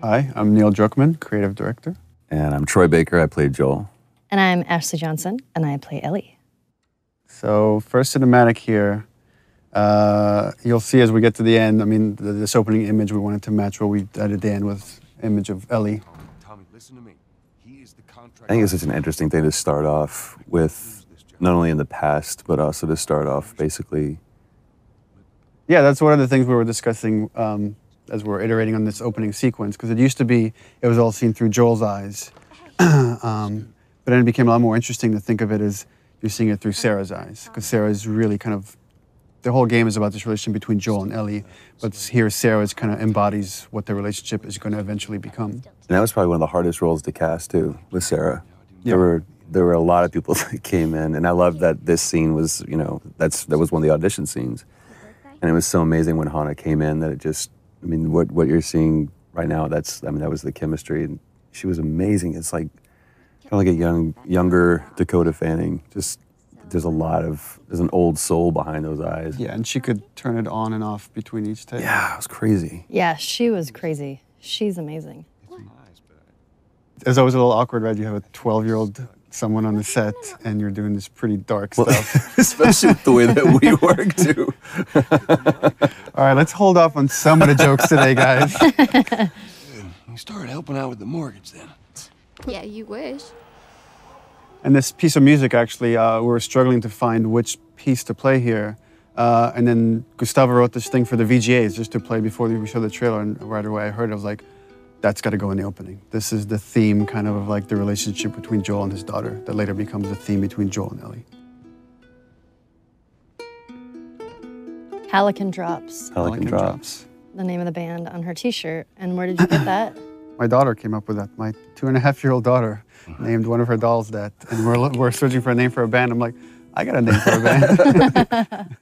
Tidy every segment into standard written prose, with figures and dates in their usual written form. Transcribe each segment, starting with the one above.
Hi, I'm Neil Druckmann, Creative Director. And I'm Troy Baker, I played Joel. And I'm Ashley Johnson, and I play Ellie. So first cinematic here, you'll see as we get to the end, I mean, this opening image, we wanted to match what we did at the end with image of Ellie. Tommy, listen to me. He is the contract. I think it's such an interesting thing to start off with, not only in the past, but also to start off basically. Yeah, that's one of the things we were discussing as we're iterating on this opening sequence, because it used to be, it was all seen through Joel's eyes. But then it became a lot more interesting to think of it as you're seeing it through Sarah's eyes, because Sarah is really kind of, the whole game is about this relationship between Joel and Ellie, but here Sarah is kind of embodies what their relationship is going to eventually become. And that was probably one of the hardest roles to cast too, with Sarah. Yeah. There were a lot of people that came in, and I love that this scene was, you know, that was one of the audition scenes. And it was so amazing when Hannah came in that it just, I mean, what you're seeing right now, that was the chemistry, and she was amazing. It's like, kind of like a younger Dakota Fanning. Just, there's an old soul behind those eyes. Yeah, and she could turn it on and off between each take. Yeah, it was crazy. Yeah, she was crazy. She's amazing. It's always a little awkward, right? You have a 12-year-old someone on the set, and you're doing this pretty dark stuff. Especially with the way that we work, too. All right, let's hold off on some of the jokes today, guys. Good. You started helping out with the mortgage then. Yeah, you wish. And this piece of music, actually, we were struggling to find which piece to play here. And then Gustavo wrote this thing for the VGAs just to play before we showed the trailer. And right away I heard it, I was like, that's got to go in the opening. This is the theme kind of like the relationship between Joel and his daughter that later becomes the theme between Joel and Ellie. Hallican Drops, Pelican Drops. the name of the band on her t-shirt. And where did you get that? My daughter came up with that. My 2.5-year-old daughter named one of her dolls that. And we're searching for a name for a band. I'm like, I got a name for a band.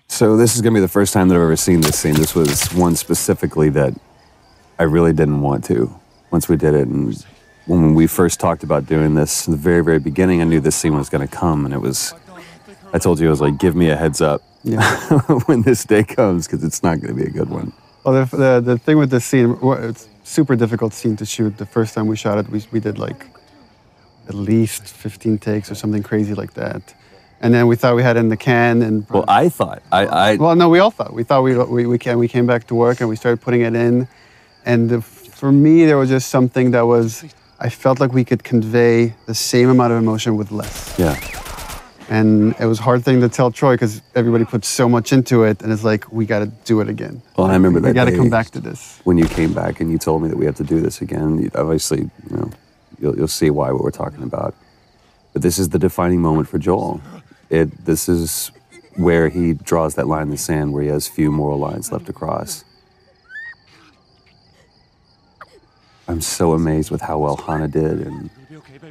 So this is going to be the first time that I've ever seen this scene. This was one specifically that I really didn't want to once we did it. And when we first talked about doing this, in the very, very beginning, I knew this scene was going to come. And I told you, I was like, give me a heads up when this day comes, because it's not going to be a good one. Well, the thing with this scene, it's a super difficult scene to shoot. The first time we shot it, we did like at least 15 takes or something crazy like that. And then we thought we had it in the can. And well, I thought. Well, no, we all thought. We thought we came back to work and we started putting it in. And for me, there was just something that was, I felt like we could convey the same amount of emotion with less. Yeah. And it was a hard thing to tell Troy because everybody put so much into it, and it's like, we got to do it again. Well, I remember that we got to day come back to this. When you came back and you told me that we have to do this again. Obviously, you know, you'll see why what we're talking about. But this is the defining moment for Joel. This is where he draws that line in the sand, where he has few moral lines left to cross. I'm so amazed with how well Hannah did, and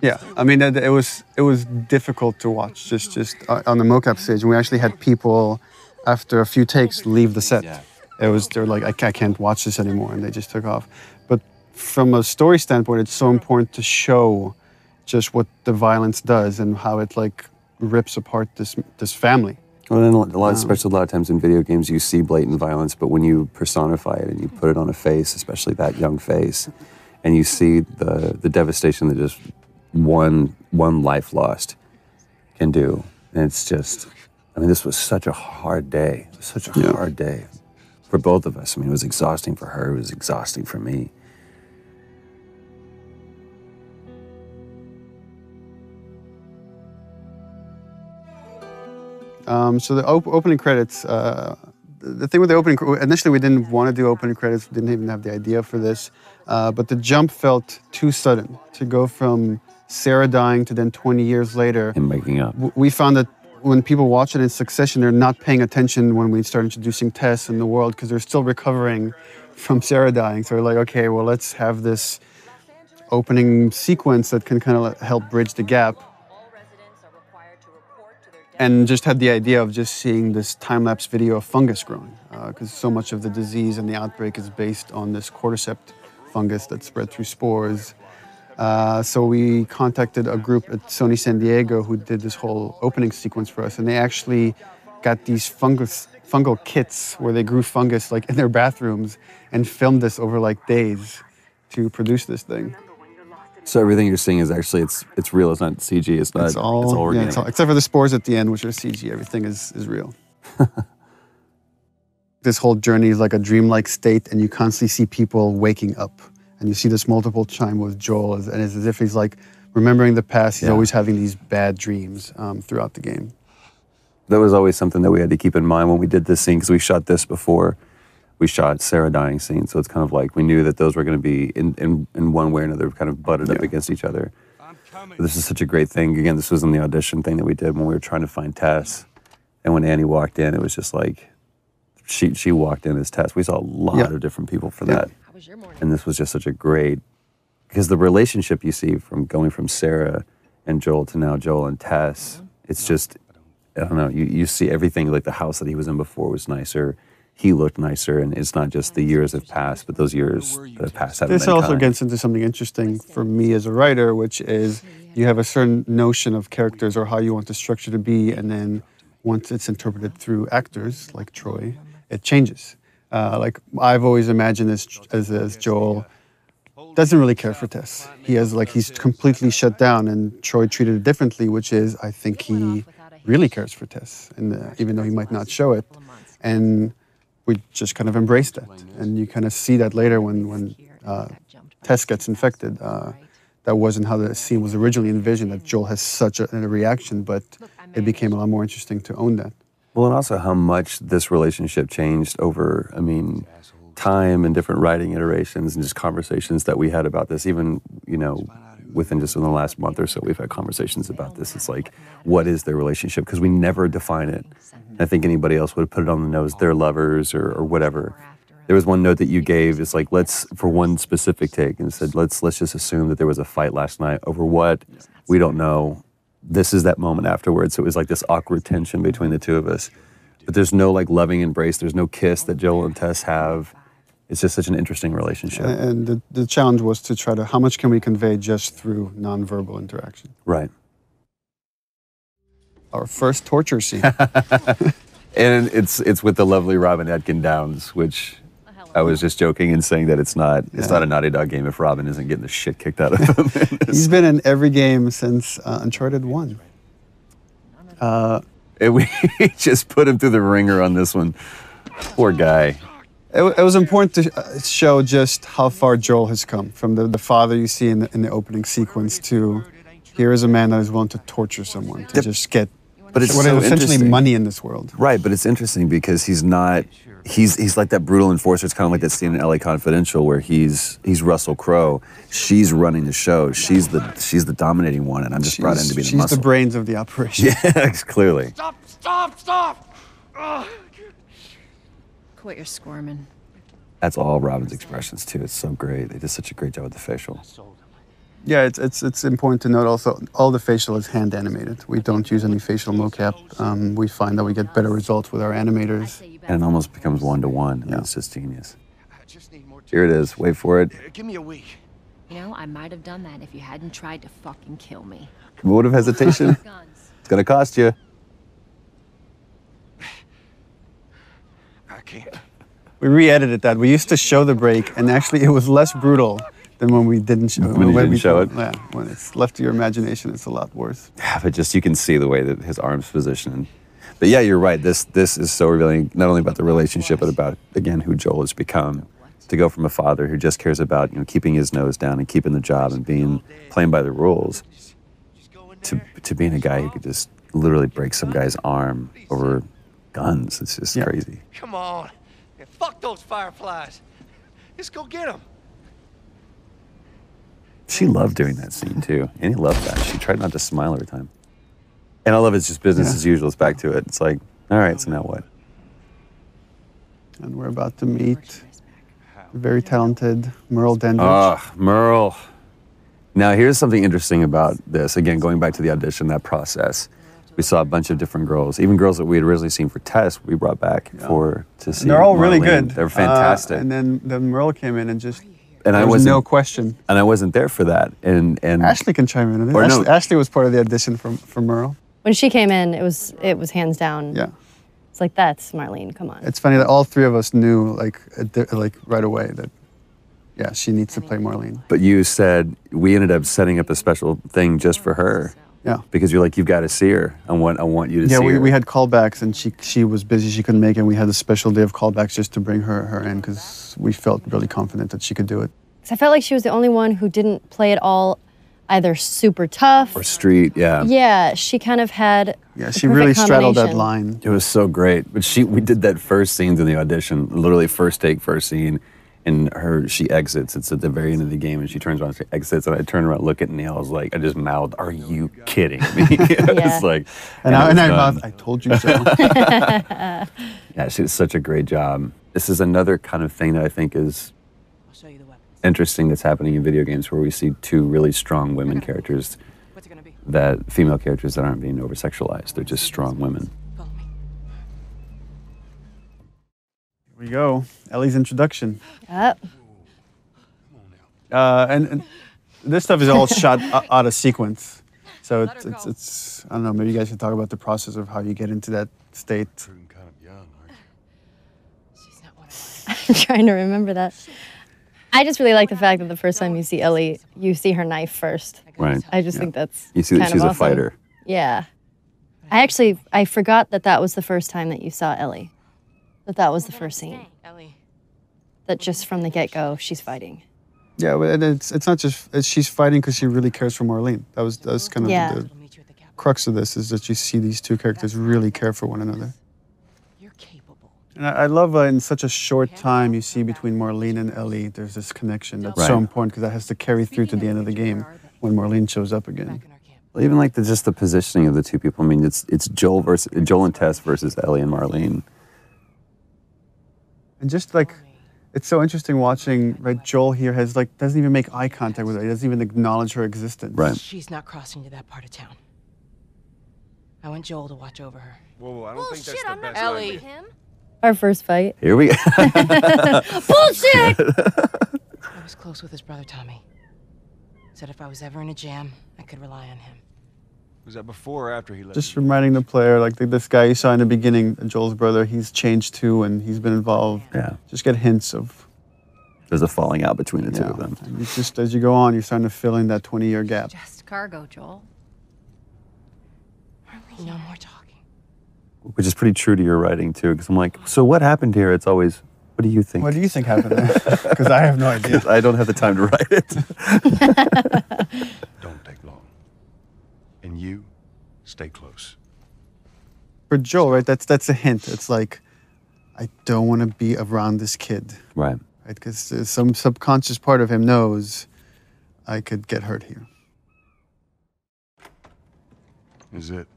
yeah, I mean, it was difficult to watch just on the mocap stage, and we actually had people after a few takes leave the set. Yeah. They're like, I can't watch this anymore, and they just took off. But from a story standpoint, it's so important to show just what the violence does and how it like rips apart this family. well, then especially a lot of times in video games, you see blatant violence, but when you personify it and you put it on a face, especially that young face, and you see the devastation that just one life lost can do. And it's just, I mean, this was such a hard day. It was such a hard day for both of us. I mean, it was exhausting for her. It was exhausting for me. So the opening credits, the thing with the opening, initially we didn't want to do opening credits, we didn't even have the idea for this, but the jump felt too sudden to go from Sarah dying to then 20 years later. And making up. We found that when people watch it in succession, they're not paying attention when we start introducing Tess in the world because they're still recovering from Sarah dying. So we're like, okay, well, let's have this opening sequence that can kind of help bridge the gap. And just had the idea of just seeing this time-lapse video of fungus growing, because so much of the disease and the outbreak is based on this cordyceps fungus that's spread through spores. So we contacted a group at Sony San Diego who did this whole opening sequence for us, and they actually got these fungal kits where they grew fungus like in their bathrooms and filmed this over like days. to produce this thing. So everything you're seeing is actually it's real. It's not CG. It's not. It's all organic. yeah, it's all, except for the spores at the end, which are CG. Everything is real. This whole journey is like a dreamlike state, and you constantly see people waking up, and you see this multiple chime with Joel, and it's as if he's like remembering the past. He's always having these bad dreams throughout the game. That was always something that we had to keep in mind when we did this scene, because we shot this before we shot Sarah dying scene. So it's kind of like we knew that those were going to be in one way or another kind of butted up against each other. But this is such a great thing. Again, this was in the audition thing that we did when we were trying to find Tess. And when Annie walked in, it was just like, she walked in as Tess. We saw a lot of different people for that. How was your morning? And this was just such a great, because the relationship you see from going from Sarah and Joel to now Joel and Tess, it's just, I don't know, you see everything, like the house that he was in before was nicer. He looked nicer, and it's not just the years have passed, but those years that have passed haven't been This also kind. gets into something interesting for me as a writer, which is you have a certain notion of characters or how you want the structure to be, and then once it's interpreted through actors like Troy, it changes. Like I've always imagined as Joel doesn't really care for Tess. He's completely shut down, and Troy treated it differently, which is I think he really cares for Tess, and even though he might not show it, and we just kind of embraced that. And you kind of see that later when Tess gets infected. That wasn't how the scene was originally envisioned, that Joel has such a reaction, but it became a lot more interesting to own that. Well, and also how much this relationship changed over, time and different writing iterations and just conversations that we had about this. Even, within the last month or so, we've had conversations about this. It's like, what is their relationship? Because we never define it. I think anybody else would have put it on the nose, they're lovers or whatever. There was one note that you gave, it's like, let's, for one specific take, and said, let's just assume that there was a fight last night over what, we don't know. This is that moment afterwards. So it was like this awkward tension between the two of us. But there's no like loving embrace, there's no kiss that Joel and Tess have. It's just such an interesting relationship. And the challenge was to try to, how much can we convey just through nonverbal interaction? Right. Our first torture scene. And it's with the lovely Robin Atkin Downs, which I was just joking and saying that it's not a Naughty Dog game if Robin isn't getting the shit kicked out of him. He's been in every game since Uncharted 1. And we just put him through the ringer on this one. Poor guy. It was important to show just how far Joel has come, from the father you see in the opening sequence to here is a man that is willing to torture someone to just get But it's what so is essentially interesting. money in this world. Right, but it's interesting because he's not, he's like that brutal enforcer. It's kind of like that scene in LA Confidential where he's Russell Crowe. She's running the show. She's the dominating one, and I'm just brought in to be the She's muscle. the brains of the operation. Yeah, clearly. Stop! Quit your squirming. That's all Robin's expressions too. It's so great. They did such a great job with the facial. Yeah, it's important to note also, all the facial is hand animated. We don't use any facial mocap. We find that we get better results with our animators. And it almost becomes one-to-one. Yeah. It's just genius. I just need more time. Here it is. Wait for it. Give me a week. I might have done that if you hadn't tried to fucking kill me. Vote of hesitation. Guns. It's gonna cost you. I can't. We re-edited that. We used to show the break, and actually it was less brutal than when we didn't show it. When you didn't show it? Yeah, when it's left to your imagination, it's a lot worse. Yeah, but just you can see the way that his arm's positioned. But yeah, you're right. This is so revealing, not only about the relationship, but about, again, who Joel has become. To go from a father who just cares about, keeping his nose down and keeping the job and playing by the rules, to being a guy who could just literally break some guy's arm over guns. It's just crazy. Come on. Yeah, fuck those fireflies. Let's go get them. She loved doing that scene too. Annie loved that. She tried not to smile every time. And I love it's just business as usual. It's back to it. It's like, all right, so now what? And we're about to meet the very talented Merle Dandridge. Ah, Merle. Now, here's something interesting about this. Again, going back to the audition, that process. We saw a bunch of different girls, even girls that we had originally seen for Tess, we brought back to see. And they're all really Marlene. good. They're fantastic. And then Merle came in and just, And there was no question. And I wasn't there for that. And Ashley can chime in. Or no. Ashley was part of the audition for Merle. When she came in, it was hands down. Yeah. It's like, that's Marlene, come on. It's funny that all three of us knew like right away that Yeah, she needs to play Marlene. But you said we ended up setting up a special thing just for her. Yeah. Because you're like, you've got to see her. I want you to see her. Yeah, we had callbacks, and she was busy. She couldn't make it. And we had a special day of callbacks just to bring her in because we felt really confident that she could do it. 'Cause I felt like she was the only one who didn't play it all either super tough. Or street, yeah. Yeah, she kind of had. Yeah, she really straddled that line. It was so great. But we did that first scenes in the audition, literally first take, first scene. And she exits. It's at the very end of the game, and she turns around, she exits, and I turn around, look at Neil. I was like, I just mouthed, "Are you kidding me?" It's like, and I mouthed, "I told you so." Yeah, she did such a great job. This is another kind of thing that I think is interesting that's happening in video games, where we see two really strong women characters, female characters that aren't being over sexualized. They're just strong women. Here we go. Ellie's introduction. Yep. And this stuff is all shot out of sequence. So it's I don't know, maybe you guys could talk about the process of how you get into that state. I'm trying to remember that. I just really like the fact that the first time you see Ellie, you see her knife first. Right. I just think that's You see that she's awesome. a fighter. Yeah. I forgot that was the first time that you saw Ellie. That was the first scene. That just from the get-go, she's fighting. Yeah, and it's not just she's fighting because she really cares for Marlene. That was kind of the crux of this, is that you see these two characters really care for one another. You're capable. And I love in such a short time you see between Marlene and Ellie, there's this connection that's so important because that has to carry through to the end of the game when Marlene shows up again. Well, even like just the positioning of the two people. I mean, it's Joel and Tess versus Ellie and Marlene. And just like, it's so interesting watching, right, Joel here doesn't even make eye contact with her. He doesn't even acknowledge her existence. Right. She's not crossing to that part of town. I want Joel to watch over her. Whoa, I don't think that's the best Ellie. idea. Our first fight. Here we go. Bullshit! I was close with his brother Tommy. Said if I was ever in a jam, I could rely on him. Was that before or after he left? Just reminding the player, like this guy you saw in the beginning, Joel's brother, he's changed too, and he's been involved. Yeah. Just get hints of. There's a falling out between the two of them. And it's just as you go on, you're starting to fill in that 20-year gap. Just cargo, Joel. No more talking. Which is pretty true to your writing too, because I'm like, so what happened here? It's always, what do you think? What do you think happened there? Because I have no idea. I don't have the time to write it. Don't take long. And you, stay close. For Joel, right, that's a hint. It's like, I don't want to be around this kid. Right. Right, because some subconscious part of him knows I could get hurt here. Is it?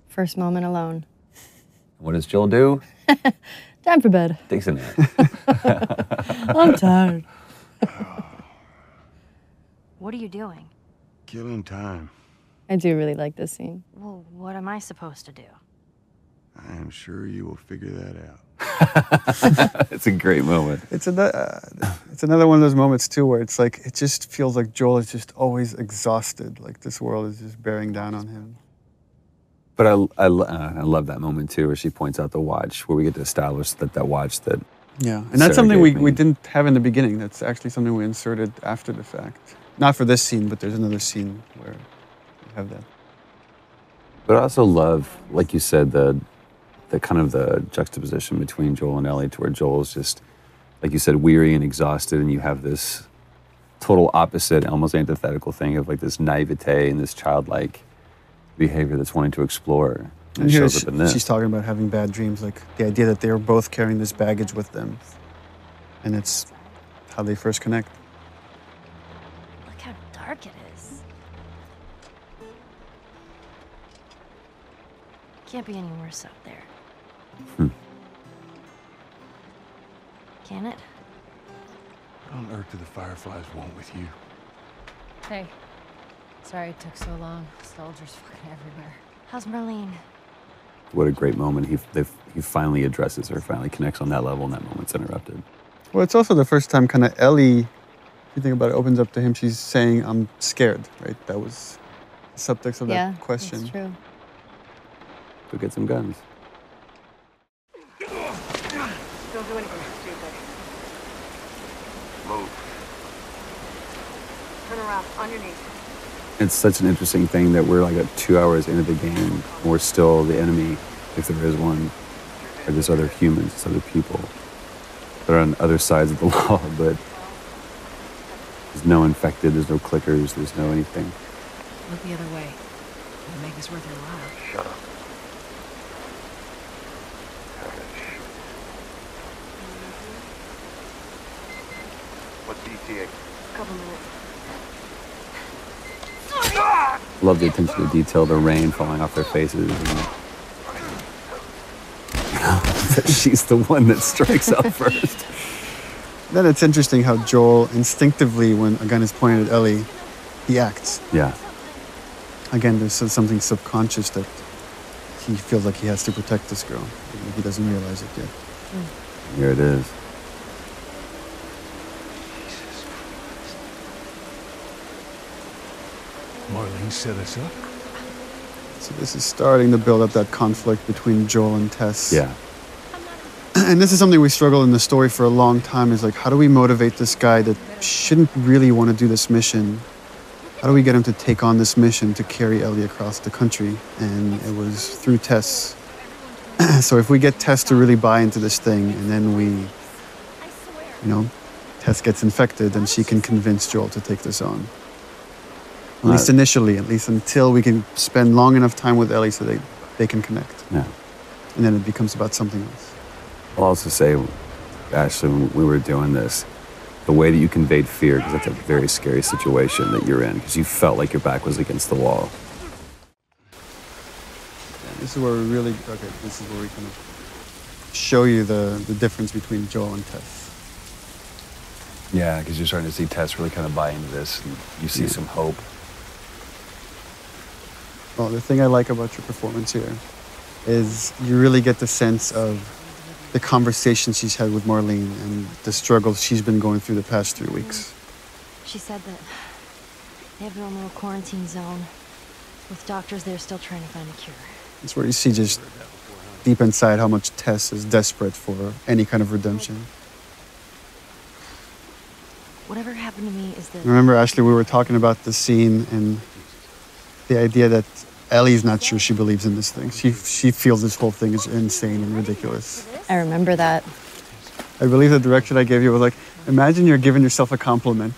First moment alone. What does Joel do? Time for bed. Takes a nap. I'm tired. What are you doing? Killing time. I do really like this scene. Well, what am I supposed to do? I am sure you will figure that out. It's a great moment. It's another one of those moments too where it's like, it just feels like Joel is just always exhausted. Like this world is just bearing down on him. But I love that moment too, where she points out the watch, where we get to establish that watch that. Yeah, and that's something we didn't have in the beginning. That's actually something we inserted after the fact. Not for this scene, but there's another scene where we have that. But I also love, like you said, the kind of the juxtaposition between Joel and Ellie, to where Joel's just, like you said, weary and exhausted, and you have this total opposite, almost antithetical thing of like this naivete and this childlike behavior that's wanting to explore. And it shows up in this. She's talking about having bad dreams, like the idea that they are both carrying this baggage with them. And it's how they first connect. Look how dark it is. Can't be any worse out there. Can it? What on earth do the Fireflies want with you? Hey. Sorry it took so long. Soldiers fucking everywhere. How's Marlene? What a great moment. He finally addresses her, finally connects on that level, and that moment's interrupted. Well, it's also the first time kind of Ellie, if you think about it, opens up to him. She's saying, I'm scared, right? That was the subtext of that question. That's true. Go get some guns. Don't do anything stupid. Move. Turn around, on your knees. It's such an interesting thing that we're like 2 hours into the game, and we're still the enemy, if there is one. Or there's other humans, there's other people that are on other sides of the law, but there's no infected, there's no clickers, there's no anything. Look the other way. It'll make this worth your while. Shut up. What's the ETA? Couple minutes. Love the attention to detail, the rain falling off their faces. And she's the one that strikes out first. Then it's interesting how Joel instinctively, when a gun is pointed at Ellie, he acts. Yeah. Again, there's something subconscious that he feels like he has to protect this girl. He doesn't realize it yet. Here it is. Marlene set us up. So this is starting to build up that conflict between Joel and Tess. Yeah. And this is something we struggle in the story for a long time, is like, how do we motivate this guy that shouldn't really want to do this mission? How do we get him to take on this mission to carry Ellie across the country? And it was through Tess. So if we get Tess to really buy into this thing, and then Tess gets infected, then she can convince Joel to take this on. At least initially, at least until we can spend long enough time with Ellie so they can connect. Yeah. And then it becomes about something else. I'll also say, Ashley, when we were doing this, the way that you conveyed fear, because that's a very scary situation that you're in, because you felt like your back was against the wall. Yeah, this is where we kind of show you the difference between Joel and Tess. Yeah, because you're starting to see Tess really kind of buy into this, and you see some hope. Well, the thing I like about your performance here is you really get the sense of the conversation she's had with Marlene and the struggles she's been going through the past 3 weeks. She said that they have their own little quarantine zone with doctors there still trying to find a cure. It's where you see just deep inside how much Tess is desperate for any kind of redemption. Whatever happened to me is that... Remember, Ashley, we were talking about the scene and the idea that Ellie's not sure she believes in this thing. She feels this whole thing is insane and ridiculous. I remember that. I believe the direction I gave you was like, imagine you're giving yourself a compliment.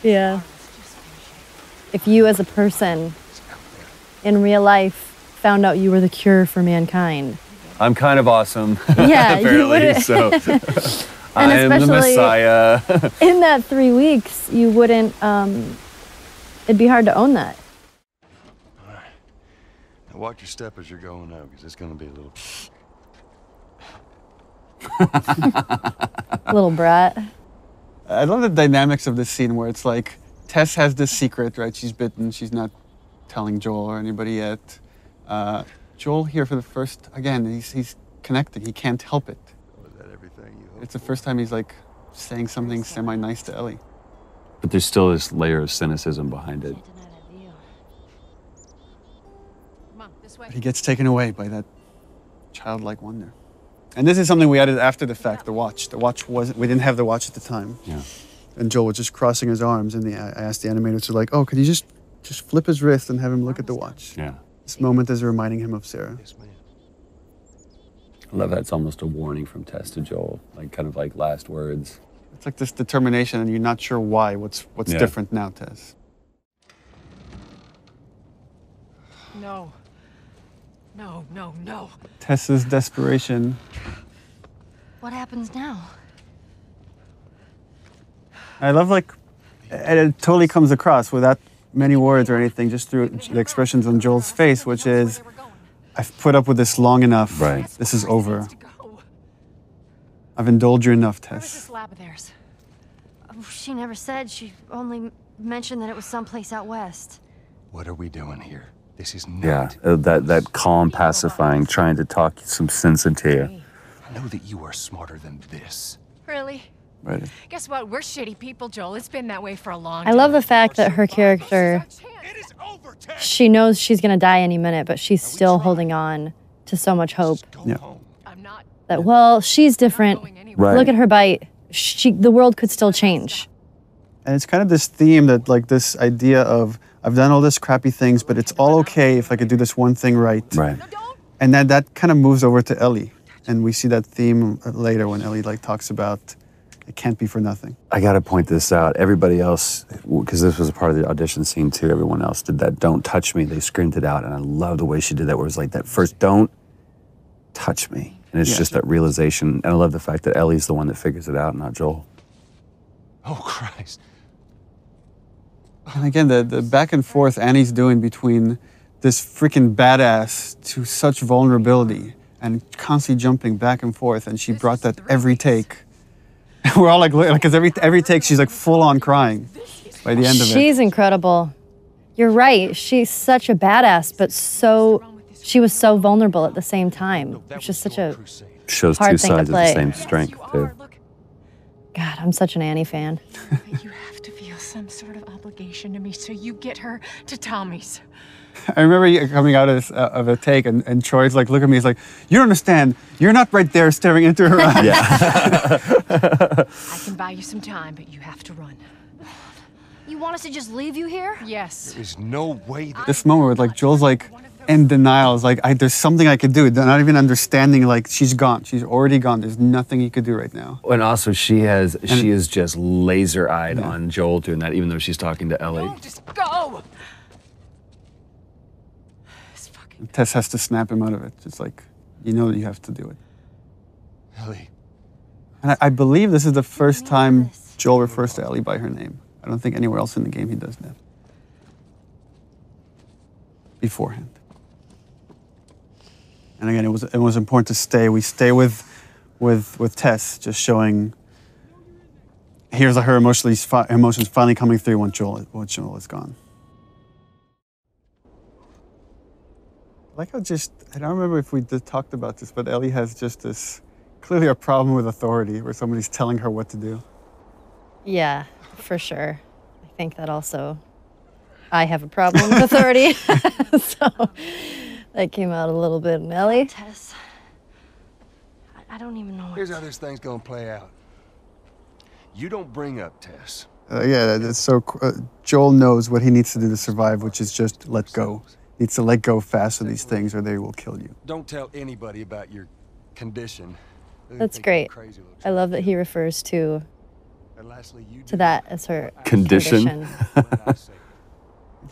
Yeah. If you as a person in real life found out you were the cure for mankind. I'm kind of awesome. Yeah, you apparently, would. so And I am the Messiah. In that 3 weeks, you wouldn't, it'd be hard to own that. All right. Now watch your step as you're going out, because it's going to be a little... Little brat. I love the dynamics of this scene where it's like Tess has this secret, right? She's bitten. She's not telling Joel or anybody yet. Joel here for the first, again, he's connected. He can't help it. Was that everything you hoped? It's the first time he's like saying something semi-nice to Ellie. But there's still this layer of cynicism behind it. Come on, this way. He gets taken away by that childlike wonder. And this is something we added after the fact, the watch. The watch wasn't, we didn't have the watch at the time. Yeah. And Joel was just crossing his arms, and I asked the animators to like, oh, could you just flip his wrist and have him look at the watch? Yeah. This moment is reminding him of Sarah. Yes, ma'am. I love that it's almost a warning from Tess to Joel, like kind of like last words. It's like this determination, and you're not sure why. What's Yeah. different now, Tess? No. No, no, no. Tess's desperation. What happens now? I love and it totally comes across without many words or anything, just through the expressions on Joel's face, which is, I've put up with this long enough. Right. This is over. I've indulged you enough, Where's Tess. this lab of theirs? Oh, she never said. She only mentioned that it was someplace out west. What are we doing here? This is Yeah, not... that calm, pacifying, trying to talk some sense into you. I know that you are smarter than this. Really? Right. Guess what? We're shitty people, Joel. It's been that way for a long I time. love the fact that her character, It is over, Ted! she knows she's gonna die any minute, but she's still holding on to so much hope. Yeah. That, well, she's different. Right. Look at her bite. The world could still change. And it's kind of this theme that, like, this idea of, I've done all this crappy things, but it's all okay if I could do this one thing right. Right. And that kind of moves over to Ellie. And we see that theme later when Ellie, like, talks about it can't be for nothing. I got to point this out. Everybody else, because this was a part of the audition scene too, everyone else did that "don't touch me." They screamed it out, and I love the way she did that, where it was like that first "don't touch me." And it's just that realization. And I love the fact that Ellie's the one that figures it out, not Joel. Oh, Christ. And again, the back and forth Annie's doing between this freaking badass to such vulnerability and constantly jumping back and forth, and she brought that every take. We're all like, because every take she's like full on crying by the end of it. She's incredible. You're right. She's such a badass, but she was so vulnerable at the same time. It's just such a Shows hard two thing to sides of the play. same strength too. God, I'm such an Annie fan. You have to feel some sort of obligation to me, so you get her to Tommy's. I remember you coming out of a take, and Troy's like, look at me, he's like, you don't understand. You're not right there staring into her eyes. I can buy you some time, but you have to run. You want us to just leave you here? Yes. There's no way that... This moment where, like, Joel's like in denial. It's like, there's something I could do. They're not even understanding, like, she's gone. She's already gone. There's nothing he could do right now. And also she is just laser-eyed on Joel doing that, even though she's talking to Ellie. No, just go! Tess has to snap him out of it. It's like, you know that you have to do it. Ellie. And I believe this is the first time Joel refers to Ellie by her name. I don't think anywhere else in the game he does that. Beforehand. And again, it was important to stay. We stay with Tess, just showing. Here's her emotions finally coming through when Joel is gone. Like how I don't remember if we talked about this, but Ellie has just this, clearly a problem with authority, where somebody's telling her what to do. Yeah, for sure. I think that also, I have a problem with authority. So that came out a little bit in Ellie. Tess, I don't even know what Here's how this thing's gonna play out. You don't bring up Tess. Yeah, that's so. Joel knows what he needs to do to survive, which is just let go. Needs to let go fast of these things, or they will kill you. Don't tell anybody about your condition. That's great. I love that he refers to that as her Condition. You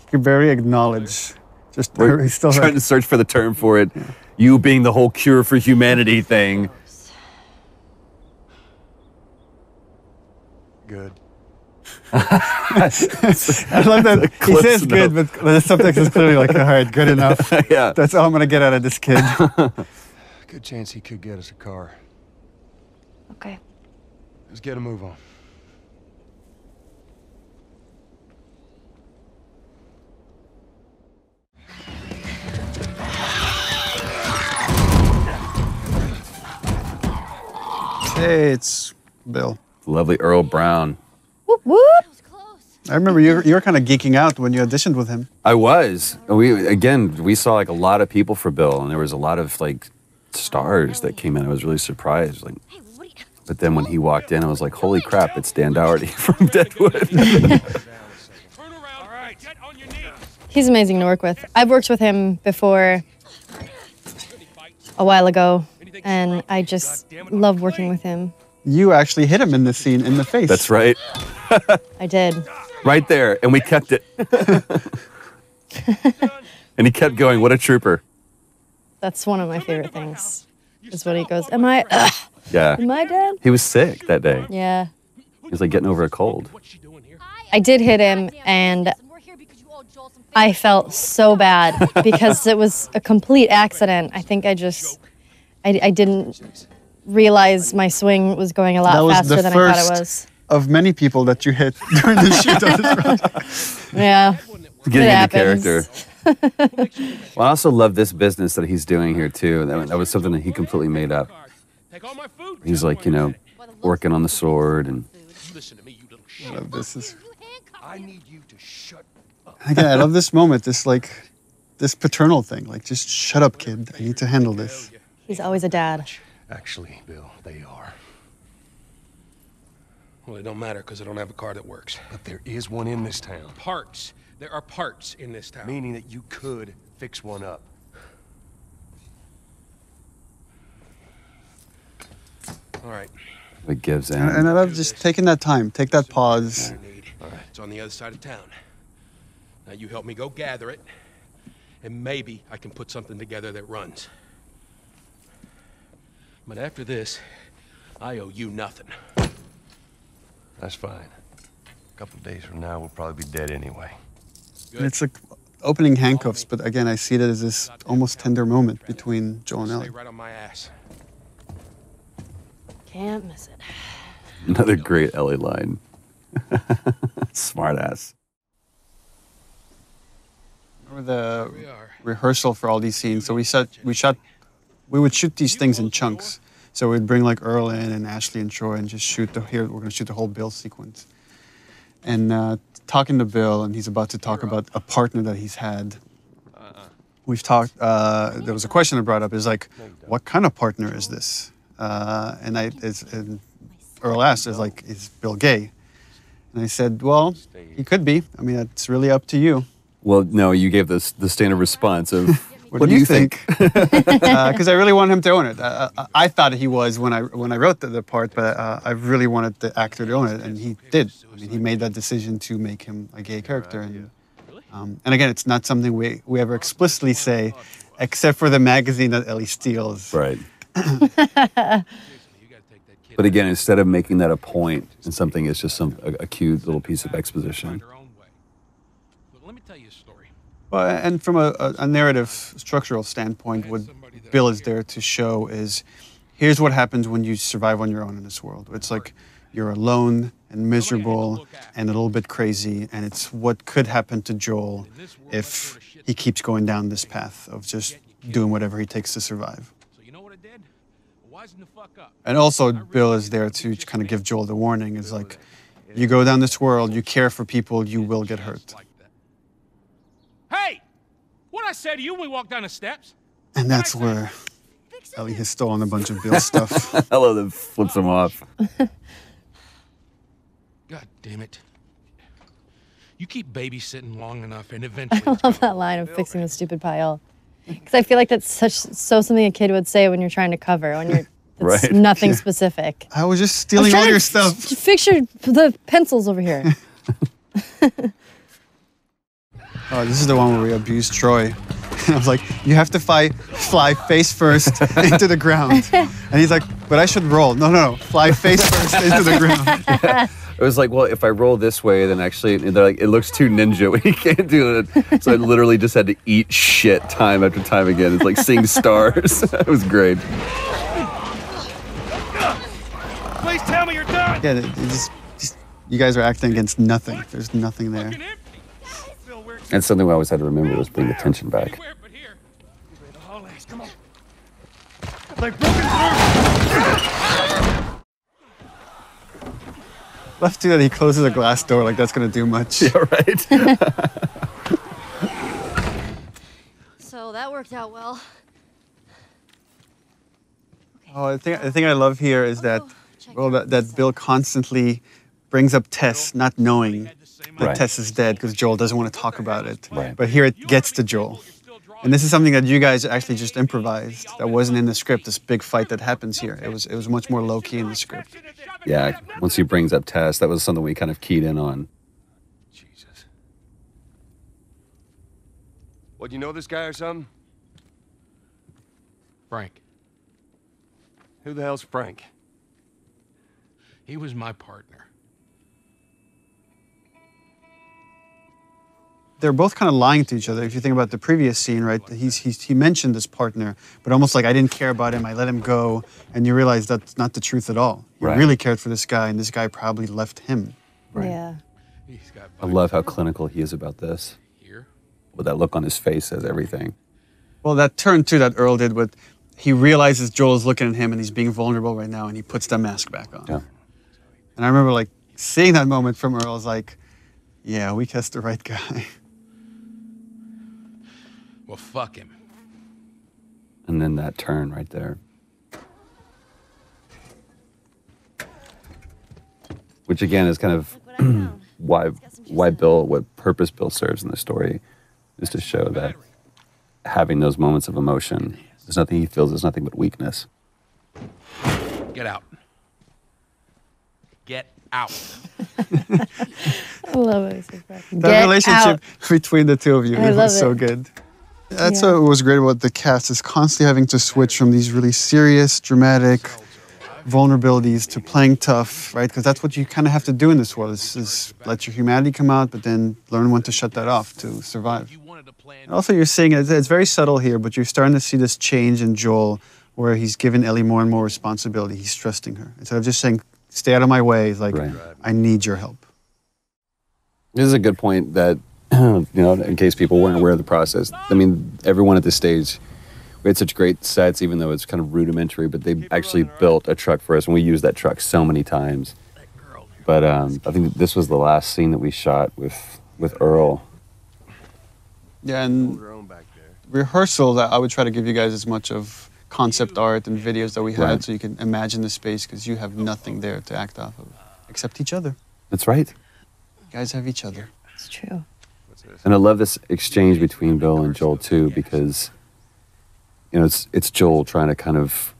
can very acknowledge. Just he's still trying to search for the term for it. Yeah. You being the whole cure for humanity thing. Good. I love that he says good, but the subtext is clearly like, all right, good enough. Yeah. That's all I'm gonna get out of this kid. Good chance he could get us a car. Okay. Let's get a move on. Hey, it's Bill. Lovely Earl Brown. Whoop, whoop. I remember you were kind of geeking out when you auditioned with him. I was. We saw like a lot of people for Bill, and there was a lot of like stars that came in. I was really surprised. Like, but then when he walked in, I was like, holy crap, it's Dan Dougherty from Deadwood. He's amazing to work with. I've worked with him before a while ago, and I just love working with him. You actually hit him in this scene in the face. That's right. I did. Right there, and we kept it. And he kept going. What a trooper. That's one of my favorite things, is when he goes, am I dead? He was sick that day. Yeah. He was like getting over a cold. I did hit him, and I felt so bad because it was a complete accident. I think I didn't realize my swing was going a lot faster than I thought it was. Of many people that you hit during the shoot of this project. Yeah. Getting into character. Well, I also love this business that he's doing here too. That was something that he completely made up. He's like, working on the sword and. I love this. I need you to shut up. Again, I love this moment. This this paternal thing. Like, just shut up, kid. I need to handle this. He's always a dad. Actually, Bill, they are. Well, it don't matter because I don't have a car that works. But there is one in this town. Parts. There are parts in this town. Meaning that you could fix one up. All right. It gives in. And I love just taking that time, take that pause. All right. It's on the other side of town. Now you help me go gather it, and maybe I can put something together that runs. But after this, I owe you nothing. That's fine. A couple of days from now, we'll probably be dead anyway. And it's like opening handcuffs, but again, I see it as this almost tender moment between Joel and Ellie. Stay right on my ass. Can't miss it. Another great Ellie line. Smart ass. Remember the rehearsal for all these scenes? So we would shoot these things in chunks. So we'd bring like Earl in and Ashley and Troy and just shoot we're going to shoot the whole Bill sequence. And talking to Bill, and he's about to talk about a partner that he's had. We've talked, there was a question I brought up, is like, what kind of partner is this? And Earl asked, is Bill gay? And I said, well, he could be. I mean, it's really up to you. Well, no, you gave the standard response of, what do you think? Because I really want him to own it. I thought he was when I wrote the part, but I really wanted the actor to own it, and he did. I mean, he made that decision to make him a gay character. And again, it's not something we ever explicitly say, except for the magazine that Ellie steals. Right. But again, instead of making that a point and something, it's just a cute little piece of exposition. Let me tell you a story. Well, and from a narrative structural standpoint, what Bill is there to show is, here's what happens when you survive on your own in this world. It's like you're alone and miserable and a little bit crazy, and it's what could happen to Joel if he keeps going down this path of just doing whatever he takes to survive. And also, Bill is there to kind of give Joel the warning, is like, you go down this world, you care for people, you will get hurt. Hey! What'd I say to you when we walked down the steps? And that's where Ellie has stolen a bunch of Bill's stuff. I love that flips him off. God damn it. You keep babysitting long enough and eventually... I love that line of fixing the stupid pile. Because I feel like that's so something a kid would say when you're trying to cover, when you're right. Nothing specific. I was just stealing all your stuff. Fix the pencils over here. Oh, this is the one where we abused Troy. And I was like, you have to fly face first into the ground. And he's like, but I should roll. No, fly face first into the ground. Yeah. It was like, well, if I roll this way, then actually, they're like, it looks too ninja when you can't do it. So I literally just had to eat shit time after time again. It's like seeing stars. It was great. Please tell me you're done. Yeah, you guys are acting against nothing. There's nothing there. And something we always had to remember was bring the tension back. Left to that, he closes a glass door like that's gonna do much. Yeah, right. So that worked out well. Oh, the thing I love here is that, that Bill constantly brings up Tess, not knowing that Right. Tess is dead because Joel doesn't want to talk about it. Right. But here it gets to Joel. And this is something that you guys actually just improvised. That wasn't in the script, this big fight that happens here. It was much more low-key in the script. Yeah, once he brings up Tess, that was something we kind of keyed in on. Jesus. What, you know this guy or something? Frank. Who the hell's Frank? He was my partner. They're both kind of lying to each other. If you think about the previous scene, right? He mentioned this partner, but almost like, I didn't care about him, I let him go, and you realize that's not the truth at all. He Right. really cared for this guy, and this guy probably left him. Right. Yeah. I love how clinical he is about this. Here. With that look on his face says everything. Well, that turn too that Earl did, with he realizes Joel is looking at him and he's being vulnerable right now, and he puts the mask back on. Yeah. And I remember like seeing that moment from Earl, I was like, yeah, we cast the right guy. Well, fuck him. And then that turn right there. Which again is kind of why Bill, what purpose Bill serves in the story, is to show that having those moments of emotion, there's nothing he feels, there's nothing but weakness. Get out. Get out. I love it. That relationship between the two of you was so it. good. That's what was great about the cast, is constantly having to switch from these really serious, dramatic vulnerabilities to playing tough, right? Because that's what you kind of have to do in this world, is let your humanity come out, but then learn when to shut that off to survive. And also, you're seeing, it's very subtle here, but you're starting to see this change in Joel, where he's given Ellie more and more responsibility. He's trusting her. Instead of just saying, stay out of my way, he's like, I need your help. This is a good point that, you know, in case people weren't aware of the process. I mean, everyone at this stage, we had such great sets, even though it's kind of rudimentary, but they actually built a truck for us, and we used that truck so many times. But I think this was the last scene that we shot with Earl. Yeah, and rehearsals, I would try to give you guys as much of concept art and videos that we had, so you can imagine the space, because you have nothing there to act off of, except each other. That's right. You guys have each other. It's true. And I love this exchange between Bill and Joel too, because you know it's Joel trying to kind of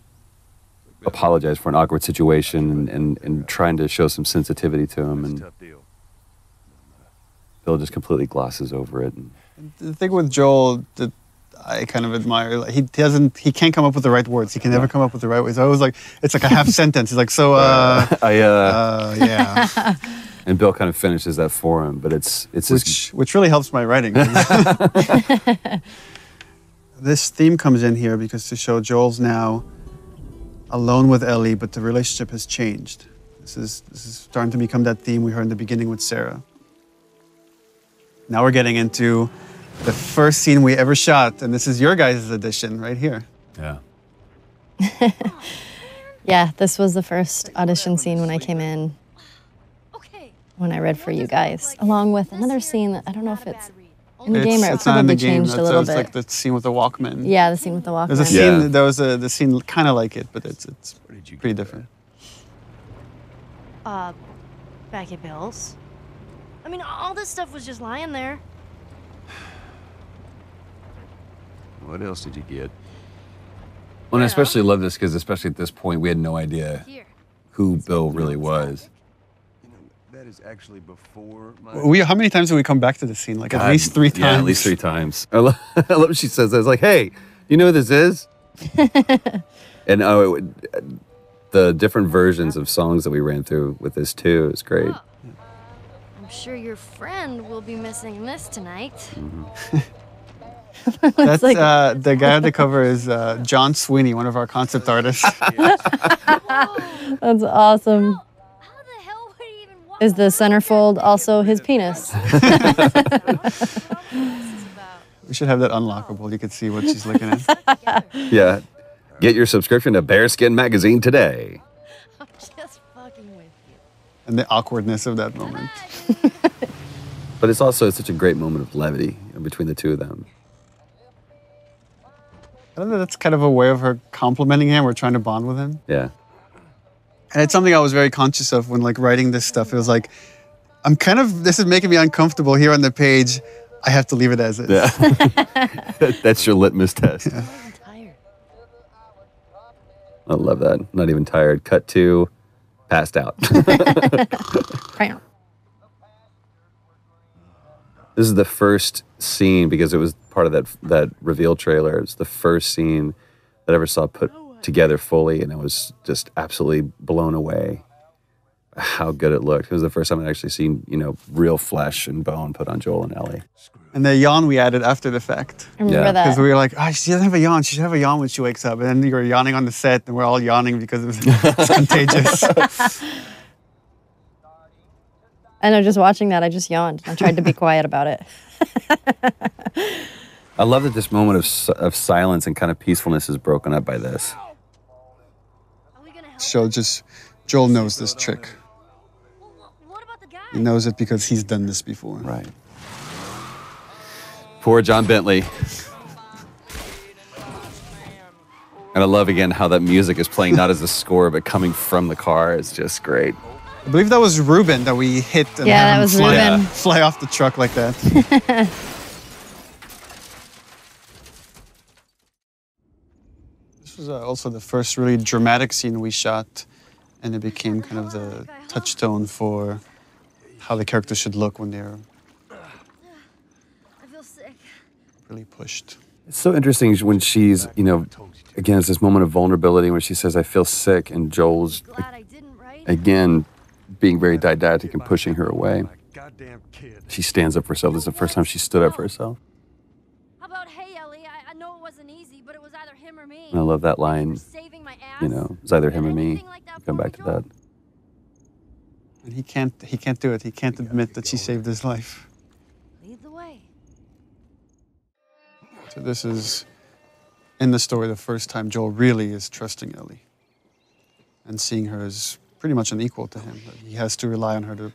apologize for an awkward situation and trying to show some sensitivity to him, and Bill just completely glosses over it. And the thing with Joel that I kind of admire, like, he can't come up with the right words. He can never come up with the right words. I was like, it's like a half sentence. He's like, so yeah. And Bill kind of finishes that for him, but it's which really helps my writing. This theme comes in here because to show Joel's now alone with Ellie, but the relationship has changed. This is starting to become that theme we heard in the beginning with Sarah. Now we're getting into the first scene we ever shot, and this is your guys' edition right here. Yeah. Yeah, this was the first audition scene when I came in. When I read for you guys, along with another scene that I don't know if it's in the game or it probably changed a little bit. It's like the scene with the Walkman. Yeah, the scene with the Walkman. There's a scene. There was the scene kind of like it, but it's pretty different. Back at Bill's. I mean, all this stuff was just lying there. What else did you get? Well, and I especially love this because, especially at this point, we had no idea who Bill really was. That is actually before my... How many times did we come back to this scene? Like at least 3 times. Yeah, at least 3 times. I love what she says. I was like, hey, you know who this is? And the different versions of songs that we ran through with this too is great. I'm sure your friend will be missing this tonight. Mm-hmm. That's the guy on the cover is John Sweeney, one of our concept artists. That's awesome. Is the centerfold also his penis? We should have that unlockable. You could see what she's looking at. Yeah. Get your subscription to Bearskin Magazine today. I'm just fucking with you. And the awkwardness of that moment. But it's also such a great moment of levity between the two of them. I don't know, that's kind of a way of her complimenting him or trying to bond with him. Yeah. And it's something I was very conscious of when writing this stuff. It was like, this is making me uncomfortable here on the page. I have to leave it as is. Yeah. That's your litmus test. Yeah. I'm tired. I love that. Not even tired. Cut to passed out. This is the first scene, because it was part of that reveal trailer. It's the first scene that I ever saw put together fully, and I was just absolutely blown away how good it looked. It was the first time I'd actually seen, real flesh and bone put on Joel and Ellie. And the yawn we added after the fact. I remember that. Because we were like, she doesn't have a yawn. She should have a yawn when she wakes up. And then you were yawning on the set, and we're all yawning because it's contagious. I know, just watching that, I just yawned. I tried to be quiet about it. I love that this moment of silence and kind of peacefulness is broken up by this. Joel knows this trick. What about the guy? He knows it because he's done this before. Right. Poor John Bentley. And I love, again, how that music is playing not as a score, but coming from the car. It's just great. I believe that was Ruben that we hit and Yeah, had that him was fly, Ruben. fly off the truck like that. This was also the first really dramatic scene we shot, and it became kind of the touchstone for how the characters should look when they're I feel sick. really pushed. It's so interesting when she's, you know, again, it's this moment of vulnerability when she says, I feel sick, and Joel's, Glad I didn't, right? again, being very didactic and pushing her away. She stands up for herself. This is the first time she stood up for herself. How about, hey, Ellie, I know it wasn't easy, but it was either him or me. And I love that line, Saving my ass. you know, it's either him or me. Come back to that. And he can't do it. He can't admit that she saved his life. Lead the way. So this is, in the story, the first time Joel really is trusting Ellie and seeing her as pretty much an equal to him. That he has to rely on her to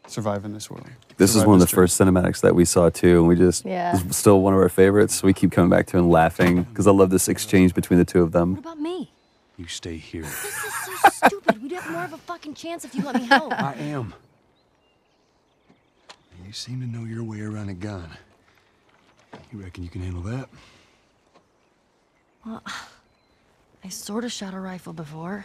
survive in this world. This is one of the first cinematics that we saw too, and we just, Yeah. it's still one of our favorites. We keep coming back to it and laughing because I love this exchange between the two of them. What about me? You stay here. This is so stupid. We'd have more of a fucking chance if you let me help. I am. You seem to know your way around a gun. You reckon you can handle that? Well, I sort of shot a rifle before.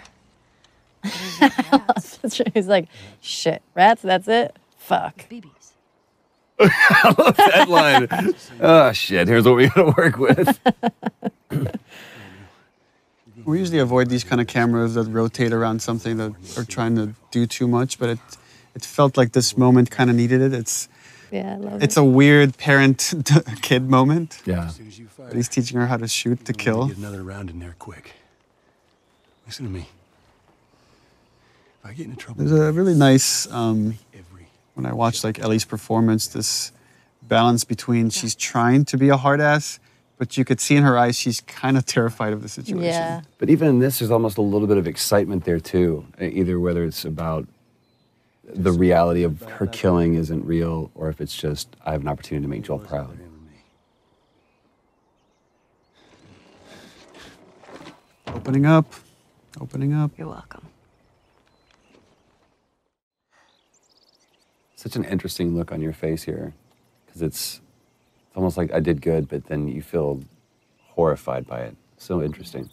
He's like, shit, rats, that's it? Fuck. BBs. I love that line. Oh, shit, here's what we gotta work with. We usually avoid these kind of cameras that rotate around something that are trying to do too much, but it felt like this moment kind of needed it. Yeah, I love it. It's a weird parent-kid moment. Yeah. But he's teaching her how to shoot, to kill. Get another round in there quick. Listen to me. If I get into trouble, There's a really nice, when I watch like Ellie's performance, this balance between she's trying to be a hard ass, but you could see in her eyes she's kind of terrified of the situation. Yeah. But even in this, there's almost a little bit of excitement there too. Either whether it's about the reality of her killing isn't real, or if it's just, I have an opportunity to make Joel proud. Opening up, opening up. You're welcome. Such an interesting look on your face here, because it's almost like I did good, but then you feel horrified by it. So interesting.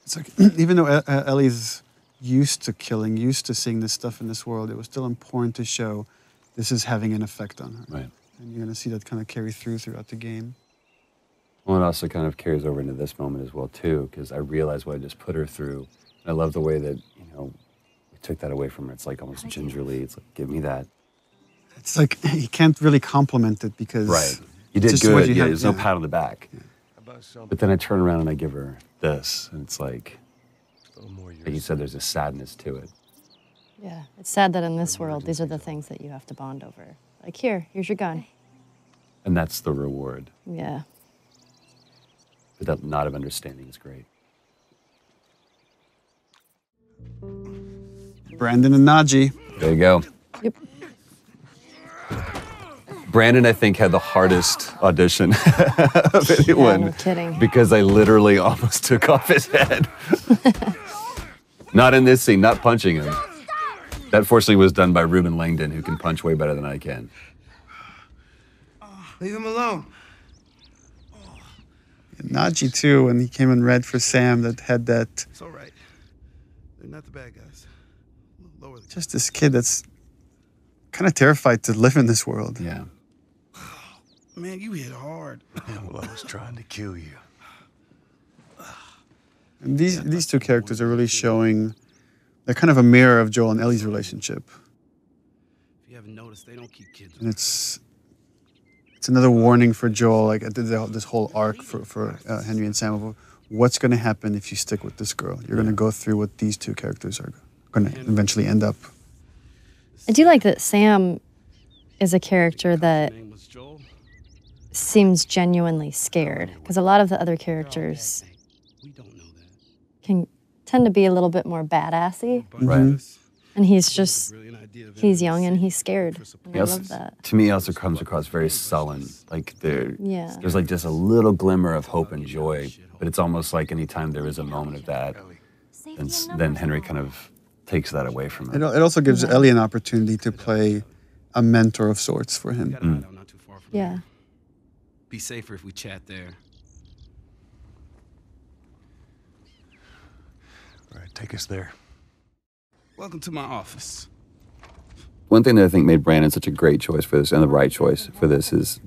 It's like, even though Ellie's used to killing, used to seeing this stuff in this world, it was still important to show this is having an effect on her. Right. And you're going to see that kind of carry throughout the game. Well, it also kind of carries over into this moment as well, too, because I realized what I just put her through. And I love the way that, you know, we took that away from her. It's like almost gingerly. It's like, give me that. It's like, you can't really compliment it because... Right. You did just what good. you Yeah, have- there's no pat on the back. Yeah. But then I turn around and I give her this, and it's like you said, there's a sadness to it. Yeah, it's sad that in this world, these are the things that you have to bond over. Like, here's your gun. And that's the reward. Yeah. But that knot of understanding is great. Brandon and Najee. There you go. Yep. Brandon, I think, had the hardest audition of anyone. Yeah, no kidding. Because I literally almost took off his head. Not in this scene, not punching him. That fortunately was done by Ruben Langdon, who can punch way better than I can. Leave him alone. And Najee, too, when he came in red for Sam, that had that... It's all right. They're not the bad guys. Lower the... Just this kid that's kind of terrified to live in this world. Yeah. Man, you hit hard. Yeah, well, I was trying to kill you. And these two characters are really showing... They're kind of a mirror of Joel and Ellie's relationship. If you haven't noticed, they don't keep kids. And it's another warning for Joel, like this whole arc for Henry and Sam of what's going to happen if you stick with this girl. You're going to go through what these two characters are going to eventually end up. I do like that Sam is a character that seems genuinely scared, because a lot of the other characters can tend to be a little bit more badassy. Right. And he's young and he's scared. And I love that. To me, he also comes across very sullen. Like Yeah. there's like just a little glimmer of hope and joy, but it's almost like anytime there is a moment of that, then Henry kind of takes that away from him. It also gives Ellie an opportunity to play a mentor of sorts for him. Not too far from Yeah. here. Be safer if we chat there. All right, take us there. Welcome to my office. One thing that I think made Brandon such a great choice for this, and the right choice for this, is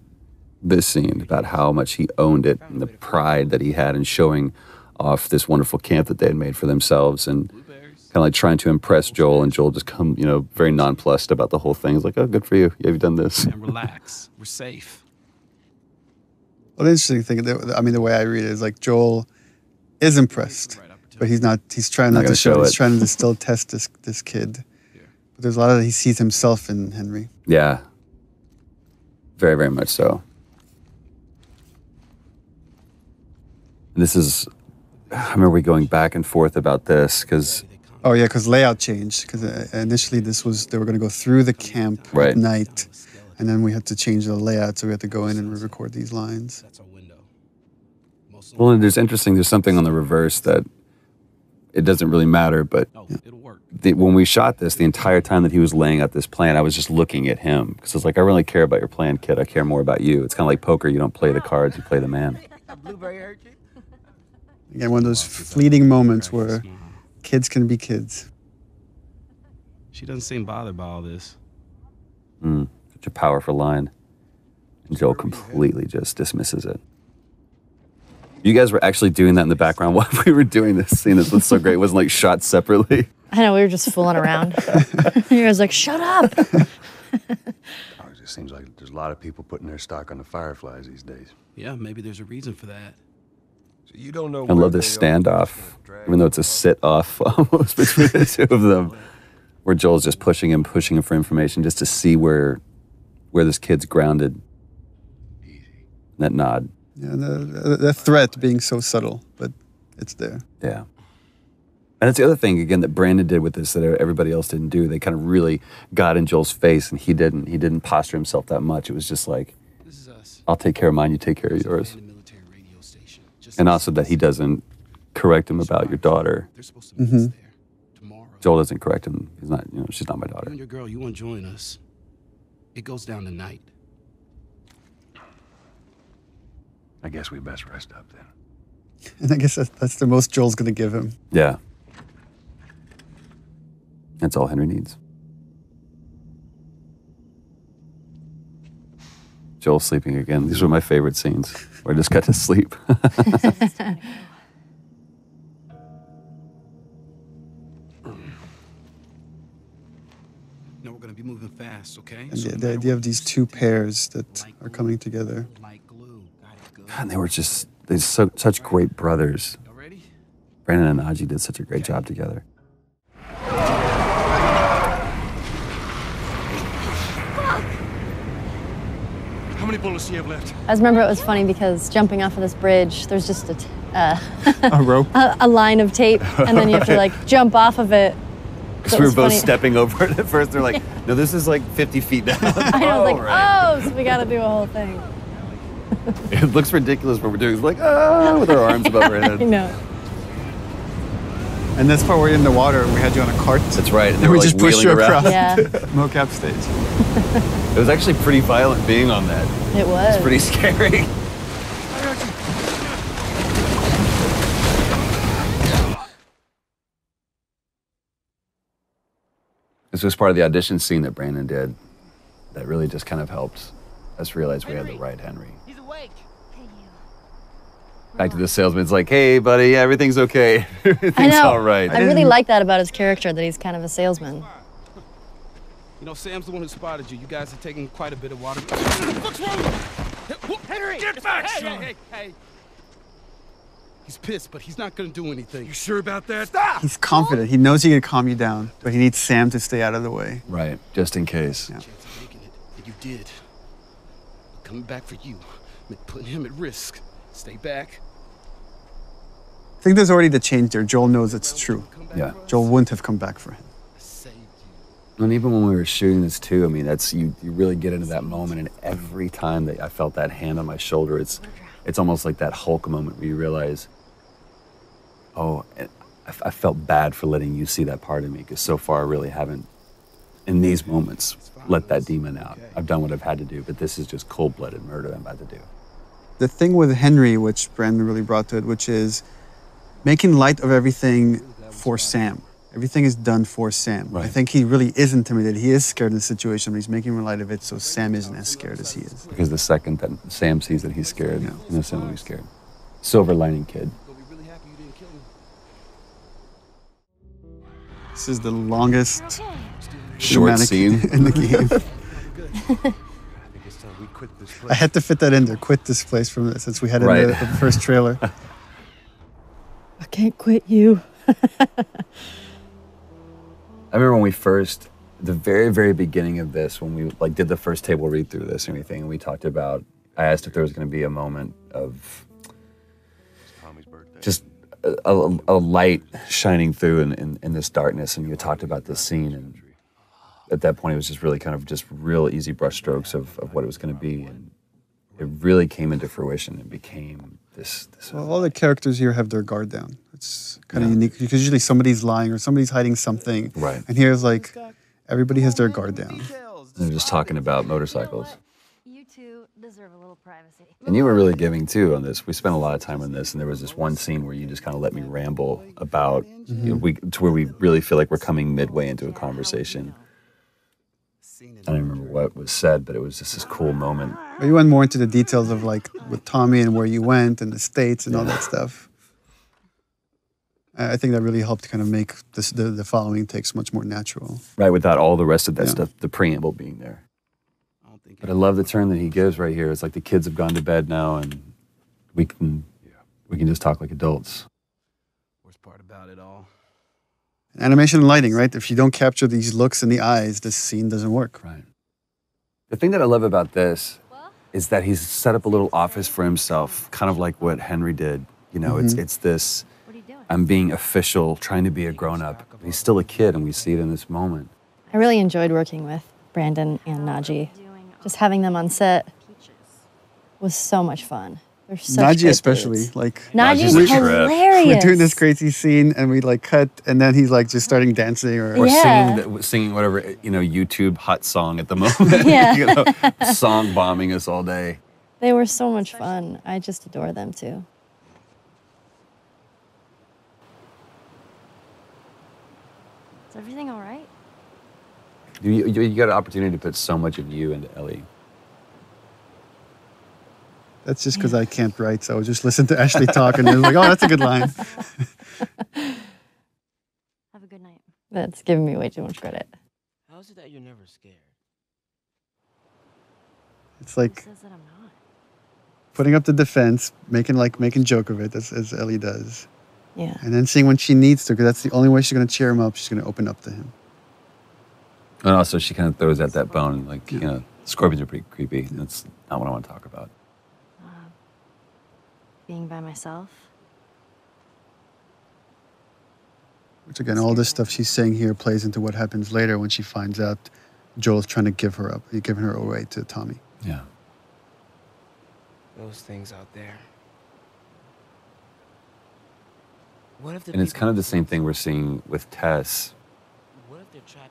this scene about how much he owned it and the pride that he had in showing off this wonderful camp that they had made for themselves, and kind of like trying to impress Joel, and Joel just very nonplussed about the whole thing. He's like, oh, good for you. Yeah, you've done this. And relax. We're safe. Well, the interesting thing, the way I read it is like Joel is impressed, but he's not. He's trying not to show it. He's trying to still test this kid. But there's a lot of he sees himself in Henry. Yeah. Very, very much so. And this is, I remember we going back and forth about this because. Oh yeah, because layout changed. Because initially they were going to go through the camp at night, and then we had to change the layout, so we had to go in and re-record these lines. Well, and there's something on the reverse that it doesn't really matter, but when we shot this, the entire time that he was laying out this plan, I was just looking at him because I was like, I really care about your plan, kid. I care more about you. It's kind of like poker. You don't play the cards, you play the man. Again, one of those fleeting moments where kids can be kids. She doesn't seem bothered by all this. Such a powerful line. And Joel completely just dismisses it. You guys were actually doing that in the background while we were doing this scene. This was so great. It wasn't like shot separately. I know, we were just fooling around. He was like, shut up. It just seems like there's a lot of people putting their stock on the Fireflies these days. Yeah, maybe there's a reason for that. So you don't know. I love this standoff, even though it's a sit-off almost between the two of them, where Joel's just pushing him for information just to see where this kid's grounded. Easy. That nod. Yeah, the threat being so subtle, but it's there. Yeah. And it's the other thing, again, that Brandon did with this that everybody else didn't do. They kind of really got in Joel's face, and he didn't. He didn't posture himself that much. It was just like, I'll take care of mine, you take care of yours. And also that he doesn't correct him about your daughter. Mm-hmm. Joel doesn't correct him. He's not, she's not my daughter. You and your girl, you want to join us. It goes down tonight. I guess we best rest up then. And I guess that's the most Joel's going to give him. Yeah. That's all Henry needs. Joel sleeping again. These were my favorite scenes where I just got to sleep. No, we're going to be moving fast, okay? And the idea of these two pairs that are coming together. God, they were just, such great brothers. Brandon and Aji did such a great job together. How many bullets do you have left? I just remember it was funny because jumping off of this bridge, there's just a rope? a line of tape, and then you have to like jump off of it. Because we were both stepping over it at first. They're like, no, this is like 50 feet down. I was like, so we got to do a whole thing. It looks ridiculous what we're doing. It's like, with our arms above our head. I know. And this part where you're in the water, we had you on a cart. That's right. And we just pushed you across yeah. mocap stage. It was actually pretty violent being on that. It was. It's pretty scary. This was part of the audition scene that Brandon did that really just kind of helped us realize we had the right Henry. He's awake. Back to the salesman, it's like, hey, buddy, everything's okay. Everything's all right. I really like that about his character, that he's kind of a salesman. You know, Sam's the one who spotted you. You guys are taking quite a bit of water. What's wrong? Henry! Get back, son! Hey. He's pissed, but he's not going to do anything. You sure about that? Stop! He's confident. He knows he can calm you down, but he needs Sam to stay out of the way. Right, just in case. Yeah. Chance of making it, and you did. Coming back for you meant putting him at risk. Stay back. I think there's already the change there. Joel knows it's true. Yeah. Joel wouldn't have come back for him. I saved And even when we were shooting this too, I mean, that's you really get into that moment, and every time that I felt that hand on my shoulder, it's almost like that Hulk moment where you realize, oh, I felt bad for letting you see that part of me, because so far I really haven't, in these moments, let that demon out. I've done what I've had to do, but this is just cold-blooded murder I'm about to do. The thing with Henry, which Brandon really brought to it, which is making light of everything for Sam. Everything is done for Sam. Right. I think he really is intimidated. He is scared in the situation, but he's making light of it so Sam isn't as scared as he is. Because the second that Sam sees that he's scared, Sam will be scared. Silver lining kid. This is the longest Short scene in the game. I had to fit that in there. Quit this place from this, since we had it in the first trailer. I can't quit you. I remember when we first, the very, very beginning of this, when we like did the first table read through this and everything, and we talked about, I asked if there was going to be a moment of just a light shining through in this darkness, and you talked about this scene, and at that point it was just really kind of just real easy brushstrokes of what it was going to be, and it really came into fruition and became this well, all the characters here have their guard down. It's kind of unique, because usually somebody's lying or somebody's hiding something. Right. And here's like, everybody has their guard down. They're just talking about motorcycles. You two deserve a little privacy. And you were really giving too on this. We spent a lot of time on this, and there was this one scene where you just kind of let me ramble about, you know, to where we really feel like we're coming midway into a conversation. I don't remember what was said, but it was just this cool moment. But you went more into the details of like with Tommy and where you went and the States and all that stuff. I think that really helped kind of make this, the following takes much more natural. Right, without all the rest of that stuff, the preamble being there. But I love the turn that he gives right here. It's like the kids have gone to bed now, and we can just talk like adults. Worst part about it all. Animation and lighting, right? If you don't capture these looks in the eyes, this scene doesn't work. Right. The thing that I love about this is that he's set up a little office for himself, kind of like what Henry did. You know, it's this, I'm being official, trying to be a grown-up. He's still a kid, and we see it in this moment. I really enjoyed working with Brandon and Najee. Just having them on set was so much fun. They're such Najee great especially, dudes. like Najee's hilarious. We're doing this crazy scene, and we like cut, and then he's like just starting dancing or singing whatever, you know, YouTube hot song at the moment. You know, song bombing us all day. They were so much fun. I just adore them too. Is everything all right? You got an opportunity to put so much of you into Ellie. That's just because I can't write, so I just listen to Ashley talk, and they're like, oh, that's a good line. Have a good night. That's giving me way too much credit. How is it that you're never scared? It's like Who says that I'm not? putting up the defense, making joke of it, as Ellie does. Yeah. And then seeing when she needs to, because that's the only way she's going to cheer him up. She's going to open up to him. And also, she kind of throws at that bone, like, you know, scorpions are pretty creepy. That's not what I want to talk about. Being by myself. Which again, all this stuff she's saying here plays into what happens later when she finds out Joel's trying to give her up, giving her away to Tommy. Yeah. Those things out there. What if And it's kind of the same thing we're seeing with Tess,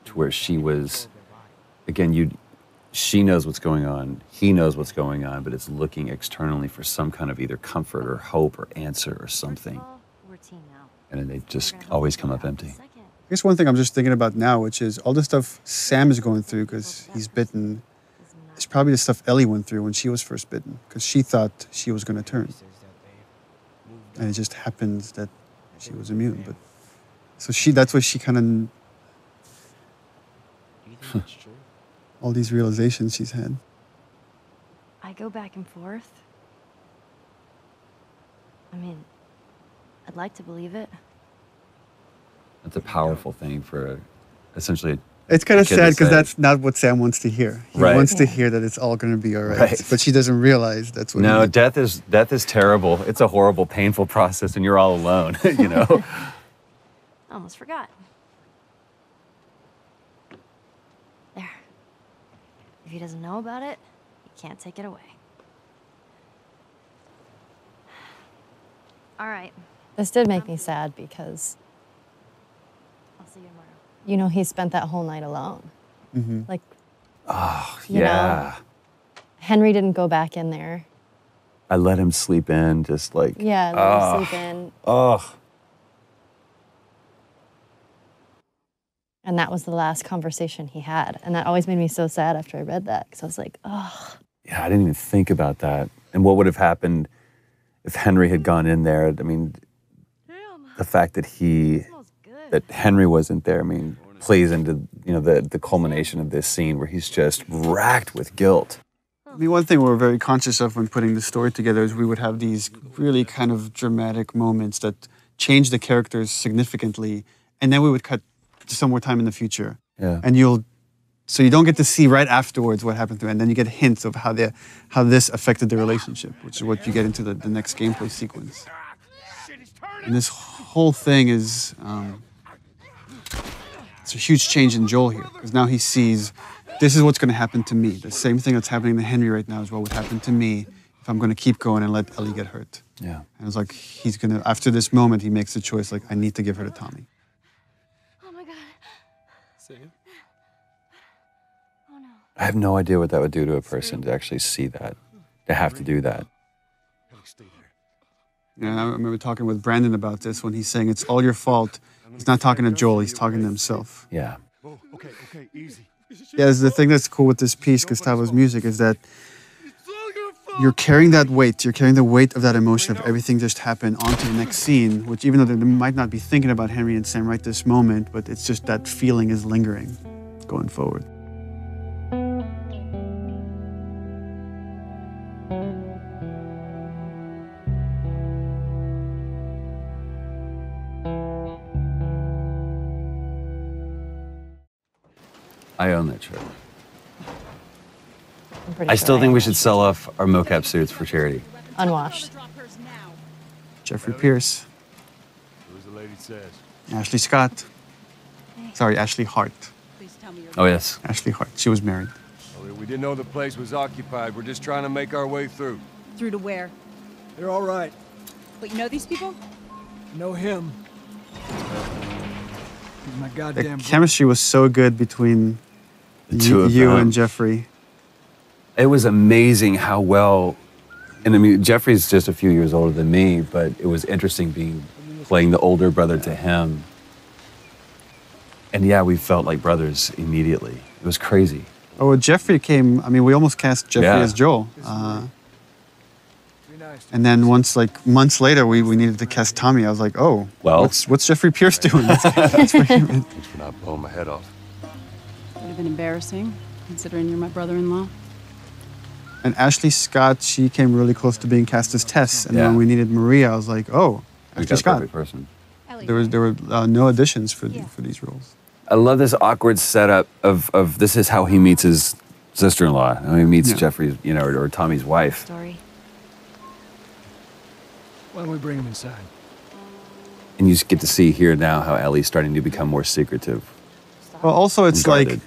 to where she was, again, she knows what's going on, he knows what's going on, but it's looking externally for some kind of either comfort or hope or answer or something. And then they just always come up empty. I guess one thing I'm just thinking about now, which is all the stuff Sam is going through because he's bitten, is probably the stuff Ellie went through when she was first bitten, because she thought she was going to turn. And it just happens that she was immune. But so that's what she kind of... all these realizations she's had. I go back and forth. I mean, I'd like to believe it. That's a powerful thing for essentially. It's kind of sad because that's not what Sam wants to hear. He wants to hear that it's all going to be all right. But she doesn't realize that's what. No, death is terrible. It's a horrible, painful process, and you're all alone. You know. Almost forgot. he doesn't know about it, he can't take it away. All right. This did make me sad because, I'll see you tomorrow. you know, he spent that whole night alone. Like, Oh, you yeah. know, Henry didn't go back in there. I let him sleep in, just like. Yeah, let him sleep in. Oh. And that was the last conversation he had. And that always made me so sad after I read that. Because I was like, oh. Yeah, I didn't even think about that. And what would have happened if Henry had gone in there? I mean, the fact that Henry wasn't there, I mean, plays into, you know, the culmination of this scene where he's just racked with guilt. I mean, one thing we were very conscious of when putting the story together is we would have these really kind of dramatic moments that change the characters significantly, and then we would cut to some more time in the future. Yeah. And so you don't get to see right afterwards what happened to it, and then you get hints of how this affected the relationship, which is what you get into the next gameplay sequence. And this whole thing is, it's a huge change in Joel here, because now he sees, this is what's going to happen to me. The same thing that's happening to Henry right now is what would happen to me if I'm going to keep going and let Ellie get hurt. Yeah. And it's like, he's going to, after this moment, he makes the choice, like, I need to give her to Tommy. Oh my God. Sam? Oh no. I have no idea what that would do to a person to actually see that, to have to do that. Yeah, I remember talking with Brandon about this when he's saying it's all your fault. He's not talking to Joel, he's talking to himself. Yeah. Okay, easy. Yeah, the thing that's cool with this piece, Gustavo's music, is that you're carrying that weight. You're carrying the weight of that emotion of everything just happened onto the next scene, which even though they might not be thinking about Henry and Sam right this moment, but it's just that feeling is lingering going forward. I own that shirt. I'm pretty I sure still think we own should it. sell off our mocap suits for charity. Unwashed. Jeffrey Pierce, Who's the lady says? Ashley Scott. Sorry, Ashley Hart. Oh, yes. Ashley Hart. She was married. Well, we didn't know the place was occupied. We're just trying to make our way through. Through to where? They're all right. But you know these people? Know him. He's my The goddamn chemistry was so good between The two of you them. and Jeffrey. It was amazing how well, and I mean, Jeffrey's just a few years older than me, but it was interesting playing the older brother to him. And yeah, we felt like brothers immediately. It was crazy. Oh, well, Jeffrey came, I mean, we almost cast Jeffrey Yeah. as Joel. And then once, like, months later, we needed to cast Tommy. I was like, oh, Well. what's Jeffrey Pierce doing? That's what he meant. Thanks for not blowing my head off. Would have been embarrassing, considering you're my brother-in-law. And Ashley Scott, she came really close to being cast as Tess. And Yeah. when we needed Maria, I was like, oh, We Ashley got the Scott. perfect person. There were no auditions for these roles. I love this awkward setup of this is how he meets his sister-in-law. How he meets Yeah. Jeffrey, you know, or Tommy's wife. Story. Why don't we bring him inside? And you just get to see here now how Ellie's starting to become more secretive. Well, also, it's like Guarded.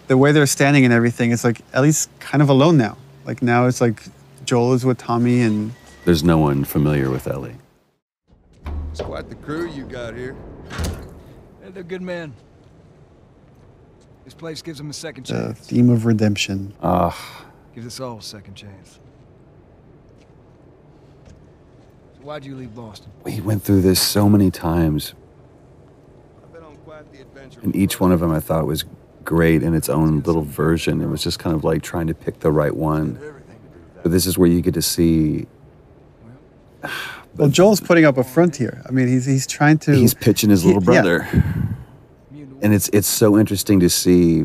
the way they're standing and everything. It's like Ellie's kind of alone now. Like now it's like Joel is with Tommy and There's no one familiar with Ellie. It's quite the crew you got here. Hey, they're good men. This place gives them a second the chance. theme of redemption. Gives us all a second chance. So why'd you leave Boston? We went through this so many times, I've been on quite the adventure. and each one of them I thought was great in its own little version. It was just kind of like trying to pick the right one. But this is where you get to see. Well, Joel's putting up a front here. I mean, he's trying to. He's pitching his little yeah. brother. And it's so interesting to see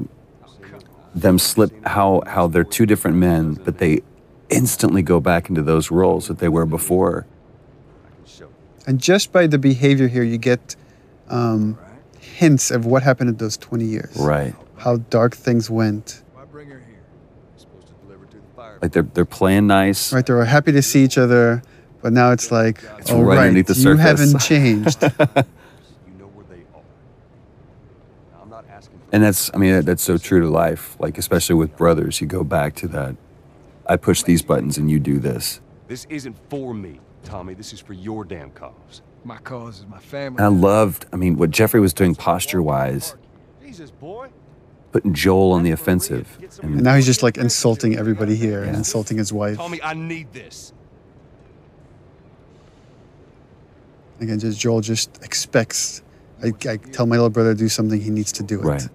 them slip, how they're two different men, but they instantly go back into those roles that they were before. And just by the behavior here, you get hints of what happened in those 20 years. Right. How dark things went. Why bring her here? You're supposed to deliver to the fire. Like they're playing nice. Right, they were happy to see each other, but now it's like, It's oh, right right, underneath the you surface. haven't changed. You know where they are. Now, I'm not asking And that's, I mean, that's so true to life. Like, especially with brothers, you go back to that. I push these buttons and you do this. This isn't for me, Tommy. This is for your damn cause. My cause is my family. And I loved, I mean, what Jeffrey was doing posture-wise, Jesus, boy. putting Joel on the offensive. And now he's just like insulting everybody here and insulting his wife. Tommy, I need this. Again, just Joel just expects. I tell my little brother to do something, he needs to do it. Right.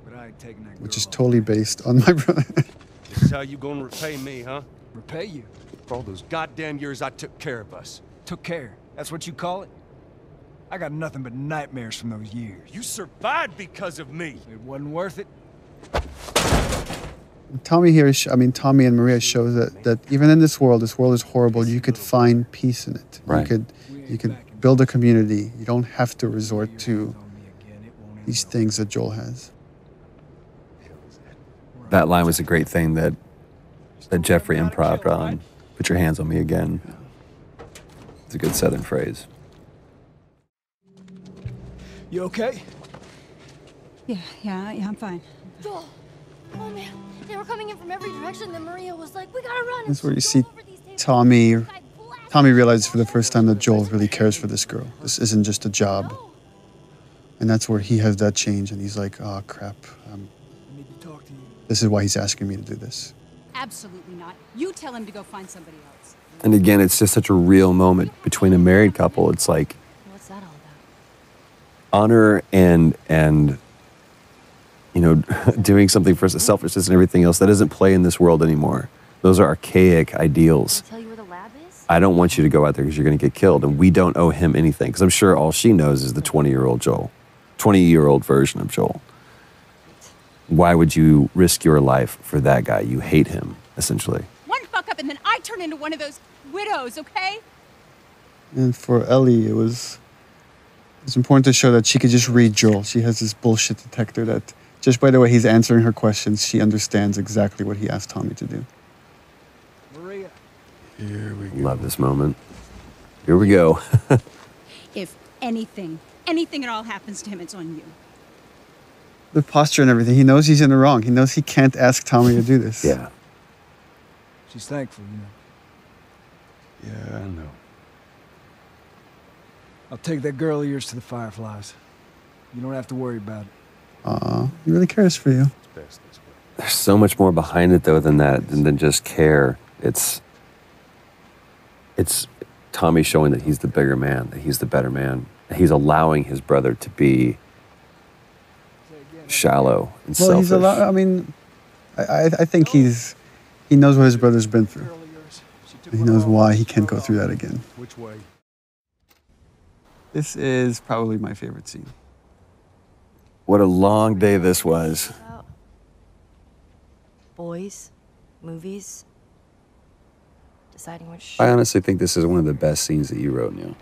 But I ain't taking that Which is totally based on my brother. This is how you gonna repay me, huh? Repay you? For all those goddamn years I took care of us. Took care. That's what you call it? I got nothing but nightmares from those years. You survived because of me. It wasn't worth it. Tommy here, Tommy and Maria shows that even in this world is horrible, you could find peace in it. Right. You could build a community. You don't have to resort to these things that Joel has. That line was a great thing that Jeffrey improv'd on. Put your hands on me again. It's a good Southern phrase. You okay? Yeah, I'm fine. Joel! Oh man, they were coming in from every direction. Then Maria was like, "We gotta run." That's where you see Tommy realizes for the first time that Joel really cares for this girl. This isn't just a job. And that's where he has that change and he's like, oh crap. This is why he's asking me to do this. Absolutely not. You tell him to go find somebody else. And again, it's just such a real moment between a married couple. It's like What's that all about? honor and you know, doing something for selfishness and everything else that doesn't play in this world anymore. Those are archaic ideals. Tell you where the lab is? I don't want you to go out there because you're going to get killed, and we don't owe him anything. Because I'm sure all she knows is the 20-year-old Joel, 20-year-old version of Joel. Why would you risk your life for that guy? You hate him, essentially. One fuck up and then I turn into one of those widows, okay? And for Ellie, it's important to show that she could just read Joel. She has this bullshit detector that just by the way he's answering her questions, she understands exactly what he asked Tommy to do. Maria. Here we go. Love this moment. Here we go. If anything at all happens to him, it's on you. The posture and everything, he knows he's in the wrong. He knows he can't ask Tommy to do this. Yeah. She's thankful, you know. Yeah, I know. I'll take that girl of yours to the Fireflies. You don't have to worry about it. He really cares for you. There's so much more behind it, though, than that, than just care. It's Tommy showing that he's the bigger man, that he's the better man. That he's allowing his brother to be shallow and selfish. I think he knows what his brother's been through. He knows why he can't go through that again. Which way? This is probably my favorite scene. What a long day this was. Boys, movies, deciding which. I honestly think this is one of the best scenes that you wrote, Neil.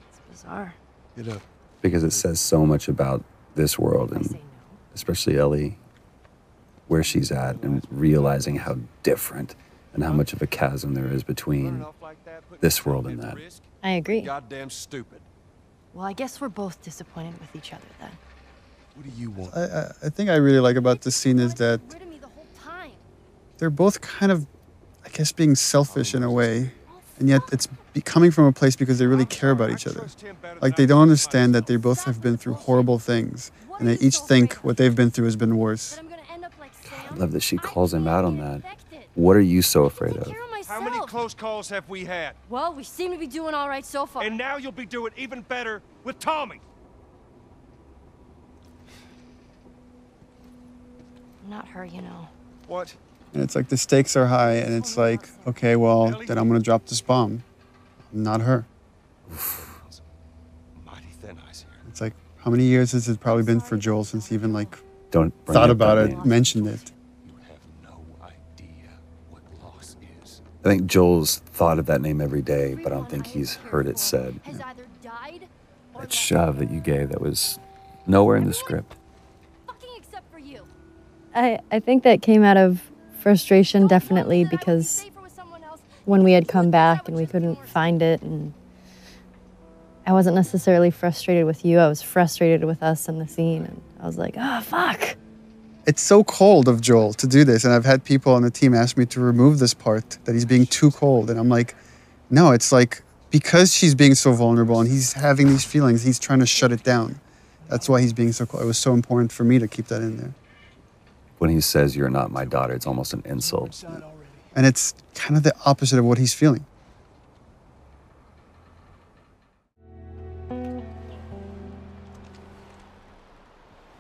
It's bizarre. Get up. Because it says so much about this world and especially Ellie, where she's at and realizing how different and how much of a chasm there is between this world and that. I agree. Goddamn stupid. Well, I guess we're both disappointed with each other then. What do you want? I think I really like about this scene is that they're both kind of, I guess, being selfish in a way, and yet it's coming from a place because they really care about each other. Like they don't understand that they both have been through horrible things, and they each think what they've been through has been worse. I love that she calls him out on that. What are you so afraid of? How many close calls have we had? Well, we seem to be doing all right so far. And now you'll be doing even better with Tommy. Not her, you know. What? And it's like the stakes are high, and it's like, okay, well, then I'm gonna drop this bomb. Not her. Mighty thin ice here. It's like, how many years has it probably been for Joel since he even like Don't thought about it, mentioned it? You have no idea what loss is. I think Joel's thought of that name every day, but I don't think he's heard it said. That shove that you gave that was nowhere in the script. I think that came out of frustration, definitely, because when we had come back and we couldn't find it, and I wasn't necessarily frustrated with you. I was frustrated with us in the scene. And I was like, oh, fuck. It's so cold of Joel to do this. And I've had people on the team ask me to remove this part, that he's being too cold. And I'm like, no, it's like, because she's being so vulnerable and he's having these feelings, he's trying to shut it down. That's why he's being so cold. It was so important for me to keep that in there. When he says, "You're not my daughter," it's almost an insult. And it's kind of the opposite of what he's feeling.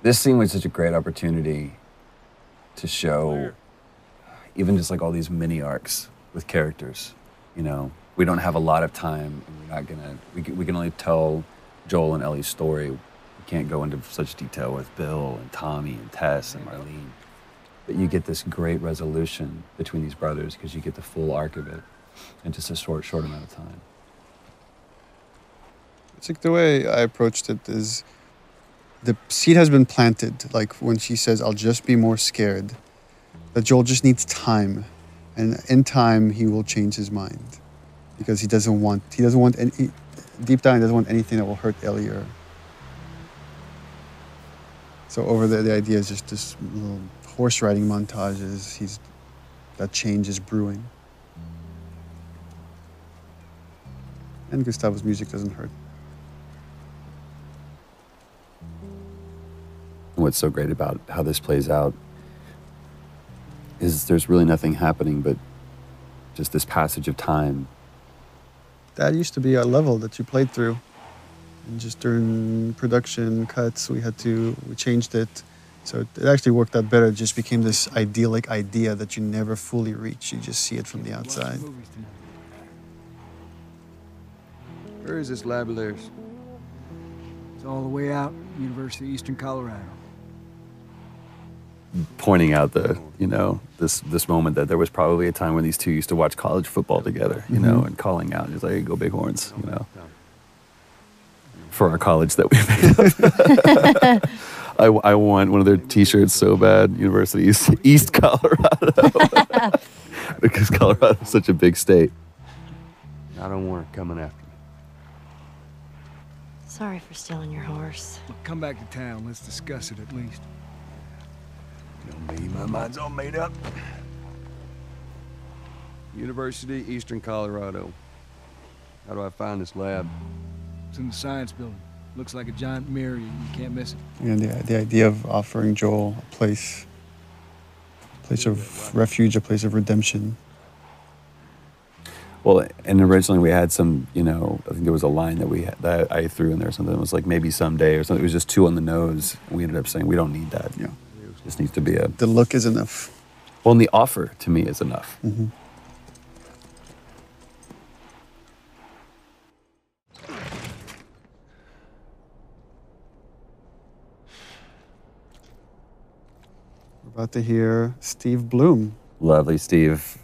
This scene was such a great opportunity to show even just like all these mini arcs with characters. You know, we don't have a lot of time, and we're not gonna, we can only tell Joel and Ellie's story. We can't go into such detail with Bill and Tommy and Tess and Marlene. But you get this great resolution between these brothers because you get the full arc of it in just a short amount of time. It's like the way I approached it is the seed has been planted. Like when she says, "I'll just be more scared," that Joel just needs time. And in time, he will change his mind because he doesn't want any, deep down, he doesn't want anything that will hurt Ellie or. So over there, the idea is just this little horse riding montages. That change is brewing. And Gustavo's music doesn't hurt. What's so great about how this plays out is there's really nothing happening but just this passage of time. That used to be a level that you played through. And just during production cuts, we changed it. So it actually worked out better. It just became this idyllic idea that you never fully reach. You just see it from the outside. Where is this lab of theirs? It's all the way out, University of Eastern Colorado. Pointing out this moment that there was probably a time when these two used to watch college football together, you know, and calling out, he's like, "Hey, go Bighorns," you know, for our college that we made up. I want one of their T-shirts so bad, University East Colorado, because Colorado is such a big state. I don't want her coming after me. Sorry for stealing your horse. Look, come back to town. Let's discuss it at least. Maybe my mind's all made up. University, Eastern Colorado. How do I find this lab? It's in the science building. Looks like a giant mirror. You can't miss it. And the idea of offering Joel a place of refuge, a place of redemption. Well, and originally we had some, I think there was a line that I threw in there, something that was like maybe someday or something. It was just too on the nose. And we ended up saying we don't need that. Yeah. It just needs to be the look is enough. Well, and the offer to me is enough. Mm-hmm. We're about to hear Steve Bloom. Lovely Steve.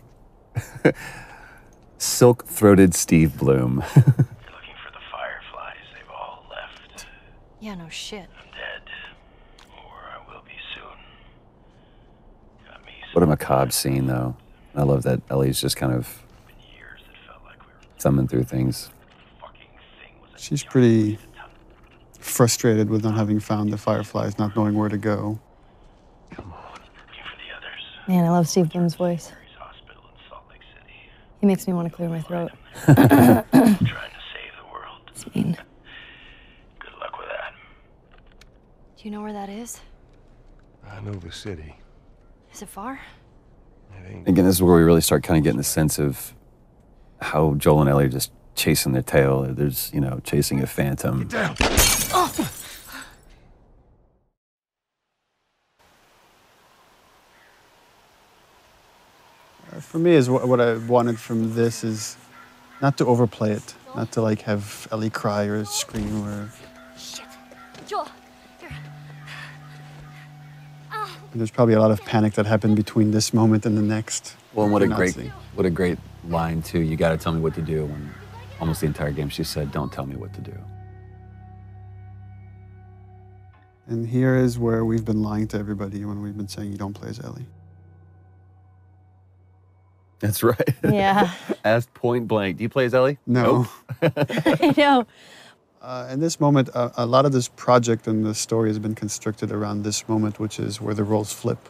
Silk-throated Steve Bloom. You're looking for the Fireflies. They've all left. Yeah, no shit. I'm dead. Or I will be soon. Got me What a macabre scene, though. I love that Ellie's just kind of thumbing through things. She's pretty frustrated with not having found the Fireflies, not knowing where to go. Man, I love Steve Bloom's voice. He makes me want to clear my throat. Trying to save the world. It's mean. Good luck with that. Do you know where that is? I know the city. Is it far? Again, this is where we really start kind of getting the sense of how Joel and Ellie are just chasing their tail. There's, chasing a phantom. Get down. Oh! For me, is what I wanted from this is not to overplay it, not to have Ellie cry or scream or. Shit, Joel. There's probably a lot of panic that happened between this moment and the next. Well, and what a great line too. You got to tell me what to do. When almost the entire game she said, "Don't tell me what to do." And here is where we've been lying to everybody when we've been saying you don't play as Ellie. That's right. Yeah. Asked point blank. Do you play as Ellie? No. I know. In this moment, a lot of this project and the story has been constructed around this moment, which is where the roles flip,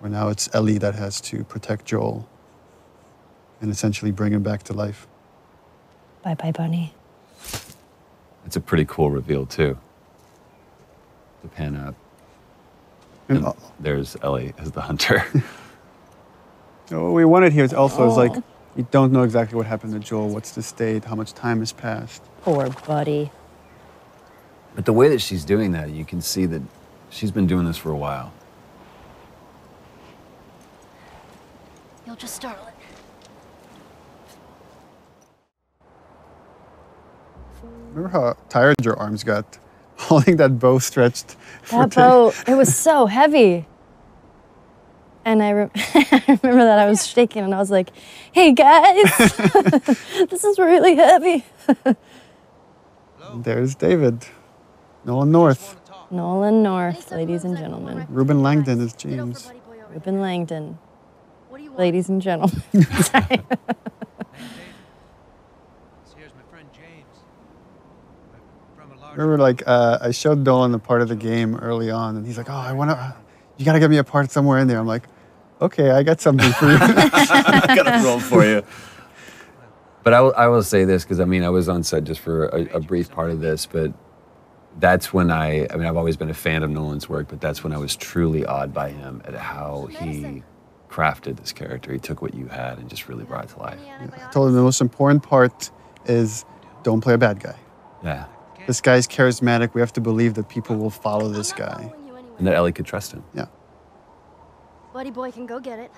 where now it's Ellie that has to protect Joel and essentially bring him back to life. Bye-bye, Bunny. It's a pretty cool reveal, too. To pan up. And there's Ellie as the hunter. What we wanted here is also is like, you don't know exactly what happened to Joel, what's the state, how much time has passed. Poor buddy. But the way that she's doing that, you can see that she's been doing this for a while. You'll just startle it. Remember how tired your arms got holding that bow stretched? That bow, it was so heavy. And I remember that I was shaking and I was like, hey guys, this is really heavy. There's David. Nolan North. Nolan North, ladies and gentlemen. Ruben Langdon is James. Ruben Langdon, ladies and gentlemen. Sorry. Remember, like, I showed Nolan a part of the game early on, and he's like, oh, you gotta get me a part somewhere in there. I'm like, okay, I got something for you. I got a role for you. But I will say this, because I mean, I was on set just for a brief part of this, but that's when I mean, I've always been a fan of Nolan's work, but that's when I was truly awed by him at how he crafted this character. He took what you had and just really brought it to life. Yeah, I told him the most important part is don't play a bad guy. Yeah. This guy's charismatic. We have to believe that people will follow this guy. And that Ellie could trust him. Yeah. Buddy boy can go get it.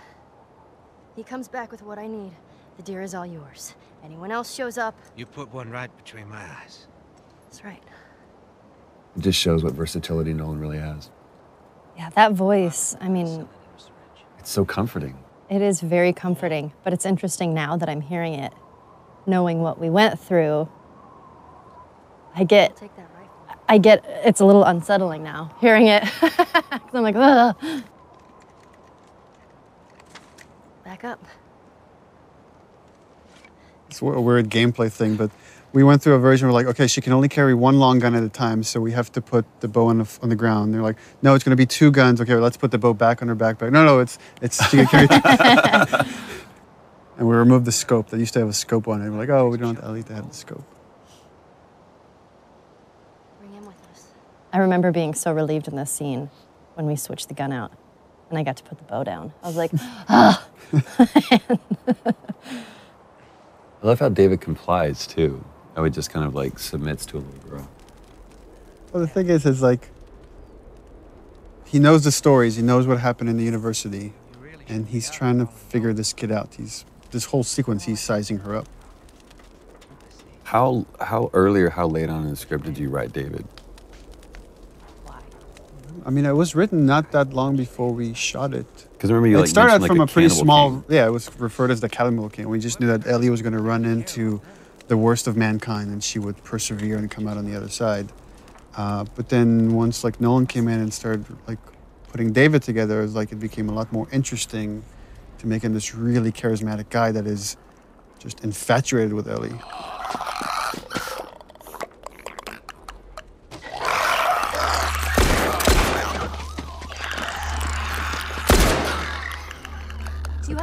He comes back with what I need. The deer is all yours. Anyone else shows up... You put one right between my eyes. That's right. It just shows what versatility Nolan really has. Yeah, that voice, I mean... It's so comforting. It is very comforting, but it's interesting now that I'm hearing it, knowing what we went through. I get, it's a little unsettling now, hearing it. 'Cause I'm like, ugh. Back up. It's a weird gameplay thing, but we went through a version where like, okay, she can only carry one long gun at a time, so we have to put the bow on the ground. They're like, no, it's going to be 2 guns. Okay, well, let's put the bow back on her backpack. No, it's she can carry 2. And we removed the scope. They used to have a scope on it. We're like, oh, we don't want Ellie to have the scope. Bring him with us. I remember being so relieved in this scene when we switched the gun out and I got to put the bow down. I was like, ah. I love how David complies, too. How he just kind of, like, submits to a little girl. Well, the thing is like, he knows the stories. He knows what happened in the university. And he's trying to figure this kid out. This whole sequence, he's sizing her up. How early or how late on in the script did you write David? I mean, it was written not that long before we shot it. Because remember, you it started out mentioned, from like, a pretty small. King. Yeah, it was referred as the Cannibal King. We just knew that Ellie was going to run into the worst of mankind, and she would persevere and come out on the other side. But then once like Nolan came in and started like putting David together, it became a lot more interesting to make him this really charismatic guy that is just infatuated with Ellie.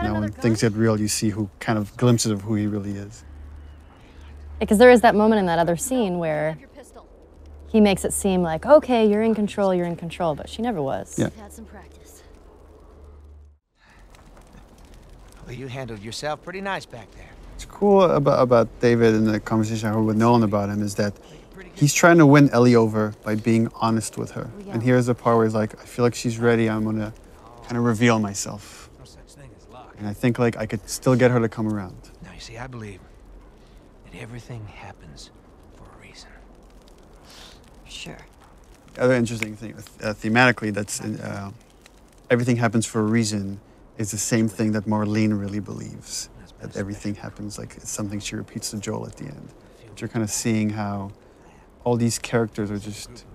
Now when things get real, you see who kind of glimpses of who he really is. Because there is that moment in that other scene where he makes it seem like, okay, you're in control, but she never was. Yeah. Had some practice. Well, you handled yourself pretty nice back there. What's cool about David and the conversation I had with Nolan about him is that he's trying to win Ellie over by being honest with her. And here's the part where he's like, I feel like she's ready. I'm going to kind of reveal myself. And I think like I could still get her to come around. Now, you see, I believe that everything happens for a reason. Sure. The other interesting thing, thematically, that's everything happens for a reason is the same thing that Marlene really believes. That everything happens, like it's something she repeats to Joel at the end. But you're kind of seeing how all these characters are just,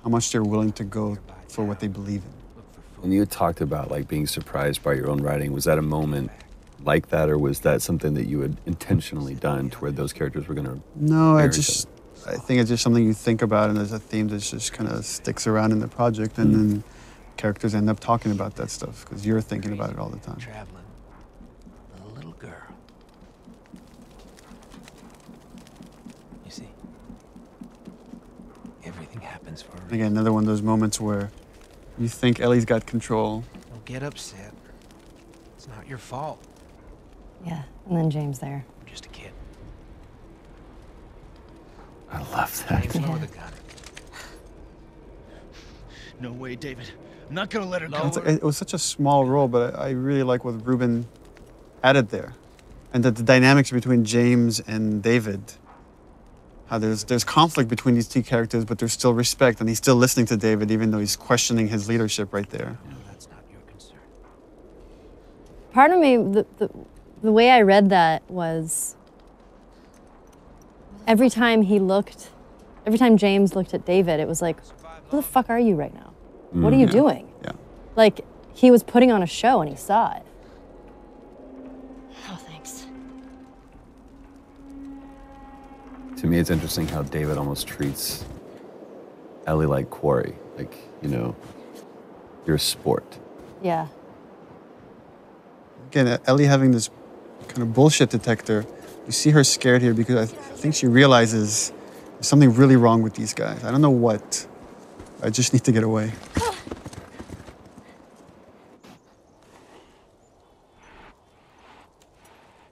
how much they're willing to go for what they believe in. When you talked about like being surprised by your own writing, was that a moment like that, or was that something that you had intentionally done to where those characters were going to? No, I just I think it's just something you think about, and there's a theme that just kind of sticks around in the project, and then characters end up talking about that stuff because you're thinking about it all the time. Traveling. A little girl. You see, everything happens for a reason. Again, another one of those moments where you think Ellie's got control. Don't get upset. It's not your fault. Yeah, and then James there. You're just a kid. I love that. James lower the gun. No way, David. I'm not gonna let her go. It was such a small role, but I really like what Ruben added there. And that the dynamics between James and David, how there's conflict between these two characters, but there's still respect, and he's still listening to David, even though he's questioning his leadership right there. No, that's not your concern. Part of me, the way I read that was every time James looked at David, it was like, who the fuck are you right now? What are you doing? Yeah. Like, he was putting on a show and he saw it. Oh, thanks. To me, it's interesting how David almost treats Ellie like quarry. Like, you know, you're a sport. Yeah. Again, Ellie having this kind of bullshit detector, you see her scared here because I think she realizes there's something really wrong with these guys. I don't know what. I just need to get away.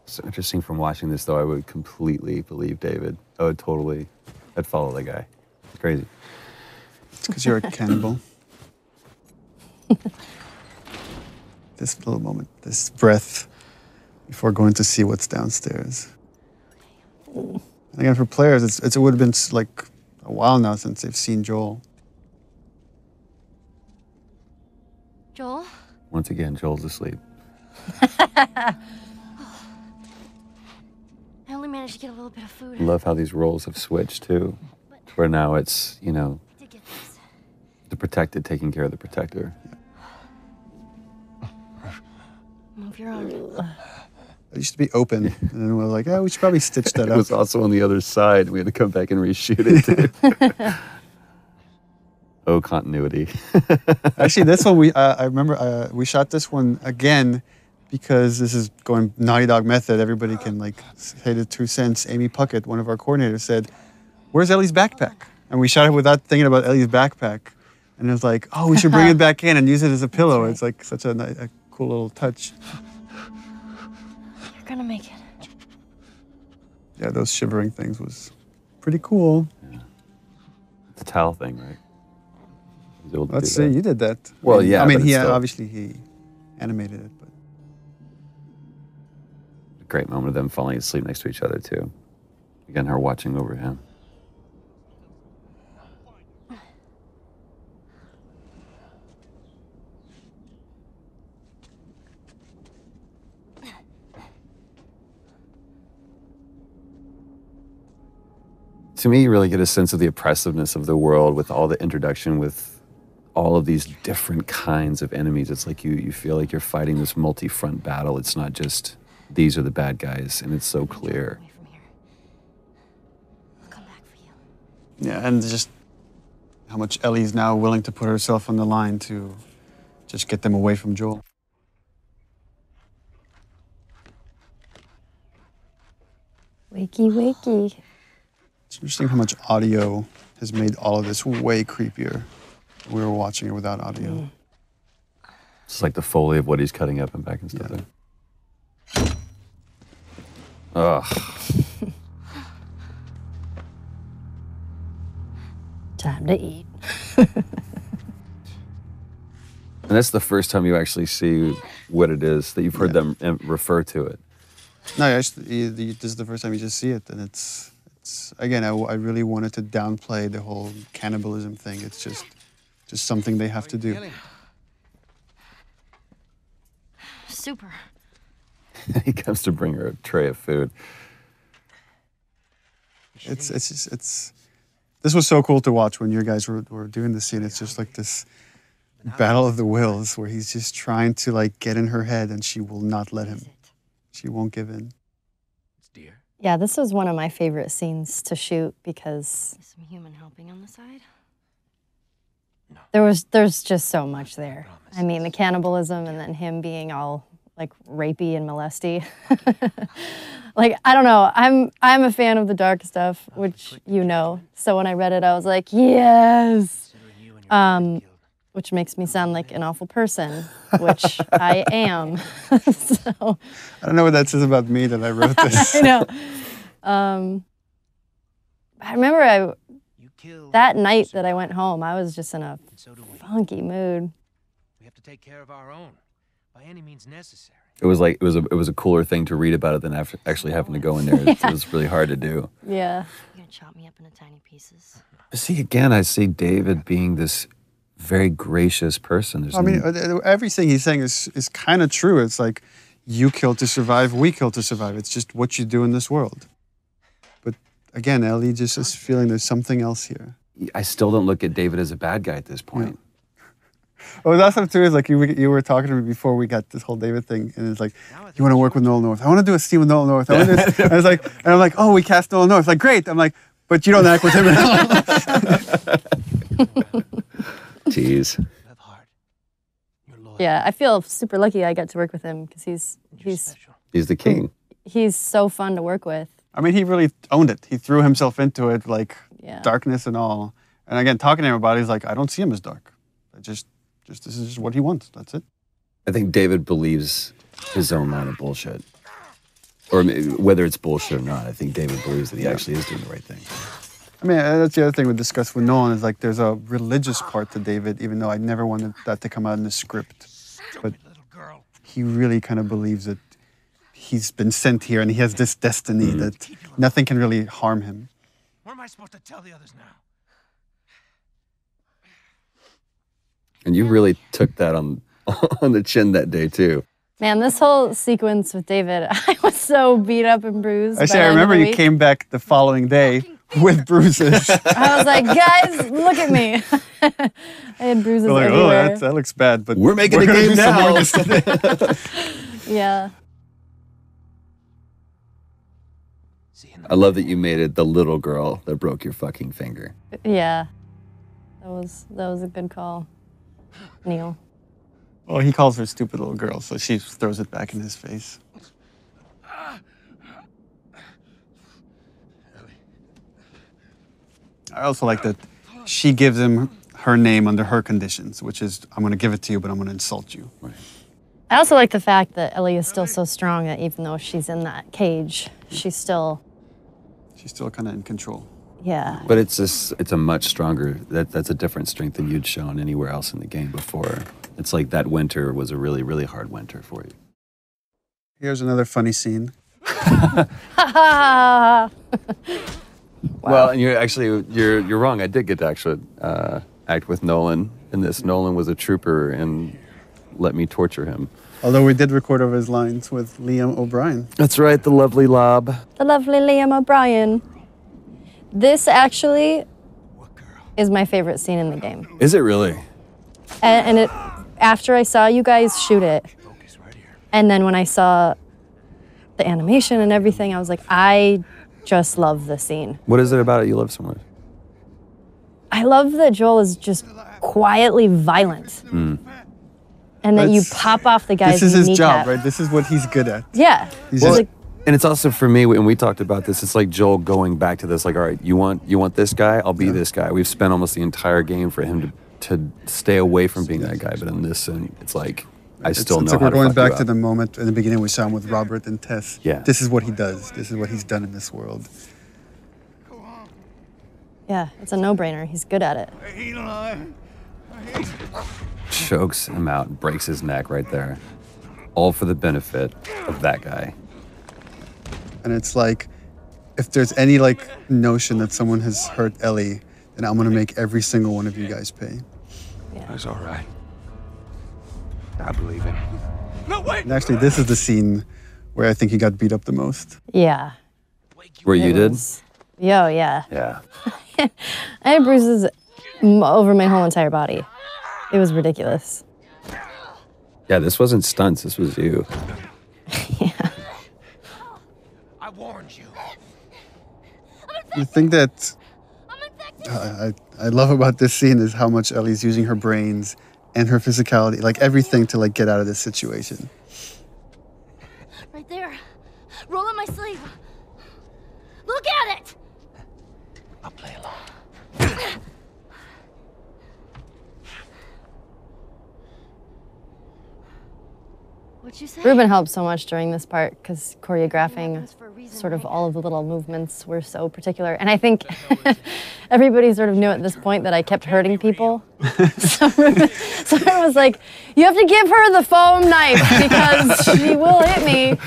It's interesting from watching this, though, I would completely believe David. I'd follow that guy. It's crazy. It's because you're a cannibal. This little moment, this breath before going to see what's downstairs. And again, for players, it would have been like a while now since they've seen Joel. Joel? Once again, Joel's asleep. I only managed to get a little bit of food. I love how these roles have switched, too. Where now it's, you know, the protected taking care of the protector. Move your arm. It used to be open, and then we were like, oh, we should probably stitch that It up. was also on the other side. We had to come back and reshoot it, too. Oh, continuity. Actually, this one, I remember we shot this one again because this is going Naughty Dog method. Everybody can like say the 2 cents. Amy Puckett, one of our coordinators, said, where's Ellie's backpack? And we shot it without thinking about Ellie's backpack. And it was like, oh, we should bring it back in and use it as a pillow. It's like such a cool little touch. You're gonna make it. Yeah, those shivering things was pretty cool. Yeah. The towel thing, right? Let's see, you did that. Well, yeah. I mean, he obviously he animated it, but a great moment of them falling asleep next to each other too. Again, her watching over him. To me, you really get a sense of the oppressiveness of the world with all the introduction with all of these different kinds of enemies. It's like you feel like you're fighting this multi-front battle. It's not just these are the bad guys, and it's so clear. yeah, and just how much Ellie's now willing to put herself on the line to just get them away from Joel. Wakey, wakey. It's interesting how much audio has made all of this way creepier. We were watching it without audio. It's like the Foley of what he's cutting up and back and stuff there. Ugh. Time to eat. And that's the first time you actually see what it is, that you've heard them refer to it. No, this is the first time you just see it, and it's again, I really wanted to downplay the whole cannibalism thing. It's just something they have to do. Super. He comes to bring her a tray of food. This was so cool to watch when you guys were doing the scene. It's just like this battle of the wills where he's just trying to like get in her head, and she will not let him. She won't give in. It's dear. Yeah, this was one of my favorite scenes to shoot because Some human helping on the side? there's just so much there. I mean, the cannibalism and then him being all like rapey and molesty. Like, I don't know. I'm a fan of the dark stuff, which you know. So when I read it, I was like, yes. Which makes me sound like an awful person, which I am. So I don't know what that says about me that I wrote this. I know. I remember that night that I went home, I was just in a funky mood. We have to take care of our own, by any means necessary. It was like it was a cooler thing to read about it than actually having to go in there. It was really hard to do. Yeah. You're gonna chop me up into tiny pieces. But see, again, I see David being this very gracious person. I mean, everything he's saying is kind of true. It's like, you kill to survive, we kill to survive. It's just what you do in this world. But again, Ellie just is feeling there's something else here. I still don't look at David as a bad guy at this point. Yeah. Well, that's what too is like you were talking to me before we got this whole David thing, and it's like, you want to work with Nolan North? I want to do a scene with Nolan North. I want to do and I'm like, oh, we cast Nolan North. Like, great. I'm like, but you don't act with him at all. Tease. Yeah, I feel super lucky I got to work with him because He's the king. He's so fun to work with. I mean, he really owned it. He threw himself into it, like darkness and all. And again, talking to him about it, he's like, I don't see him as dark. This is just what he wants. That's it. I think David believes his own line of bullshit. Or whether it's bullshit or not, I think David believes that he actually is doing the right thing. I mean, that's the other thing we discussed with Nolan is like there's a religious part to David, even though I never wanted that to come out in the script. But he really kind of believes that he's been sent here and he has this destiny that nothing can really harm him. What am I supposed to tell the others now? And you really took that on the chin that day, too. Man, this whole sequence with David, I was so beat up and bruised. Actually, I remember you came back the following day with bruises. I was like, guys, look at me. I had bruises We're like, everywhere. oh, that looks bad, but we're making a gonna game do some now. more this today. Yeah. I love that you made it the little girl that broke your fucking finger. Yeah. That was a good call, Neil. Well, he calls her stupid little girl, so she throws it back in his face. I also like that she gives him her name under her conditions, which is, I'm going to give it to you, but I'm going to insult you. Right. I also like the fact that Ellie is still so strong that even though she's in that cage, she's still kind of in control. Yeah. But it's a much stronger, that's a different strength than you'd shown anywhere else in the game before. It's like that winter was a really, really hard winter for you. Here's another funny scene. Wow. Well, and you're wrong. I did get to actually act with Nolan in this. Nolan was a trooper and let me torture him. Although we did record over his lines with Liam O'Brien. That's right, the lovely Lob. The lovely Liam O'Brien. This actually is my favorite scene in the game. Is it really? And it, after I saw you guys shoot it, and then when I saw the animation and everything, I was like, I just love this scene. What is it about it you love so much? I love that Joel is just quietly violent. And that you pop off the guy's This is his kneecap. job, right? This is what he's good at. Yeah. And it's also for me, when we talked about this, it's like Joel going back to this, like, all right, you want this guy? I'll be this guy. We've spent almost the entire game for him to stay away from being that guy. But in this, and it's like, I still know it's like how we're to going fuck back you to up. the moment in the beginning we saw him with Robert and Tess. Yeah. This is what he does. This is what he's done in this world. Yeah, it's a no-brainer. He's good at it. Chokes him out and breaks his neck right there. All for the benefit of that guy. And it's like, if there's any like notion that someone has hurt Ellie, then I'm gonna make every single one of you guys pay. That's all right. I believe him. No, wait! And actually, this is the scene where I think he got beat up the most. Yeah. Where you did? Yo, yeah. Yeah. I had bruises over my whole entire body. It was ridiculous. Yeah, this wasn't stunts. This was you. Yeah. I warned warned you. The thing that I love about this scene is how much Ellie's using her brains and her physicality, like everything, to like get out of this situation. Right there. Roll up my sleeve. Look at it! I'll play along. What'd you say? Ruben helped so much during this part because choreographing sort of all of the little movements were so particular. And I think everybody sort of knew at this point that I kept hurting people. So Ruben was like, you have to give her the foam knife because she will hit me.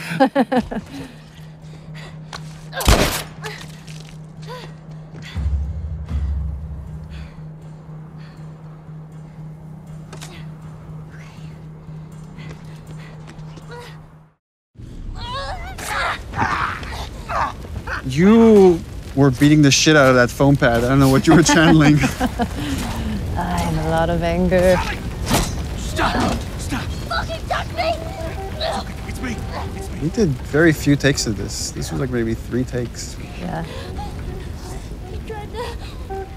You were beating the shit out of that foam pad. I don't know what you were channeling. I have a lot of anger. Stop! Stop! Fucking touch me! It's me! It's me! We did very few takes of this. This was like maybe 3 takes. Yeah.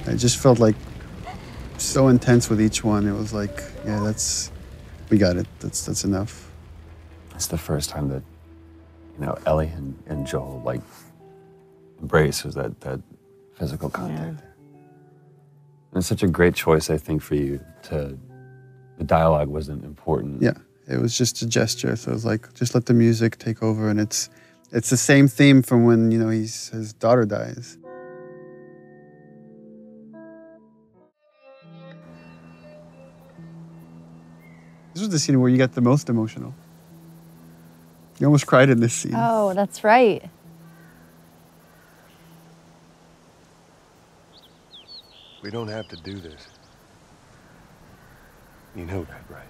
I just felt like so intense with each one. It was like, yeah, we got it. That's enough. It's the first time that, you know, Ellie and Joel like embrace was that physical contact. Yeah. And it's such a great choice, I think, for you to. The dialogue wasn't important. Yeah, it was just a gesture. So it was like, just let the music take over, and it's the same theme from when, you know, his daughter dies. This was the scene where you got the most emotional. You almost cried in this scene. Oh, that's right. We don't have to do this. You know that, right?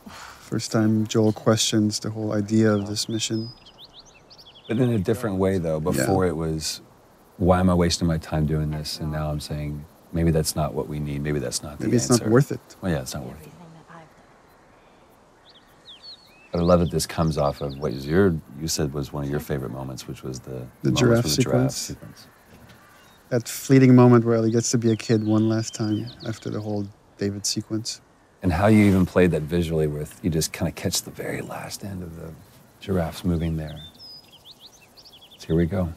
First time Joel questions the whole idea of this mission. But in a different way, though. Before it was, why am I wasting my time doing this? And now I'm saying, maybe that's not what we need. Maybe that's not the answer. Maybe it's not worth it. Well, yeah, it's not worth it. But I love that this comes off of what you said was one of your favorite moments, which was the giraffe sequence. That fleeting moment where Ellie gets to be a kid one last time after the whole David sequence. And how you even played that visually with, you just kind of catch the very last end of the giraffes moving there. So here we go.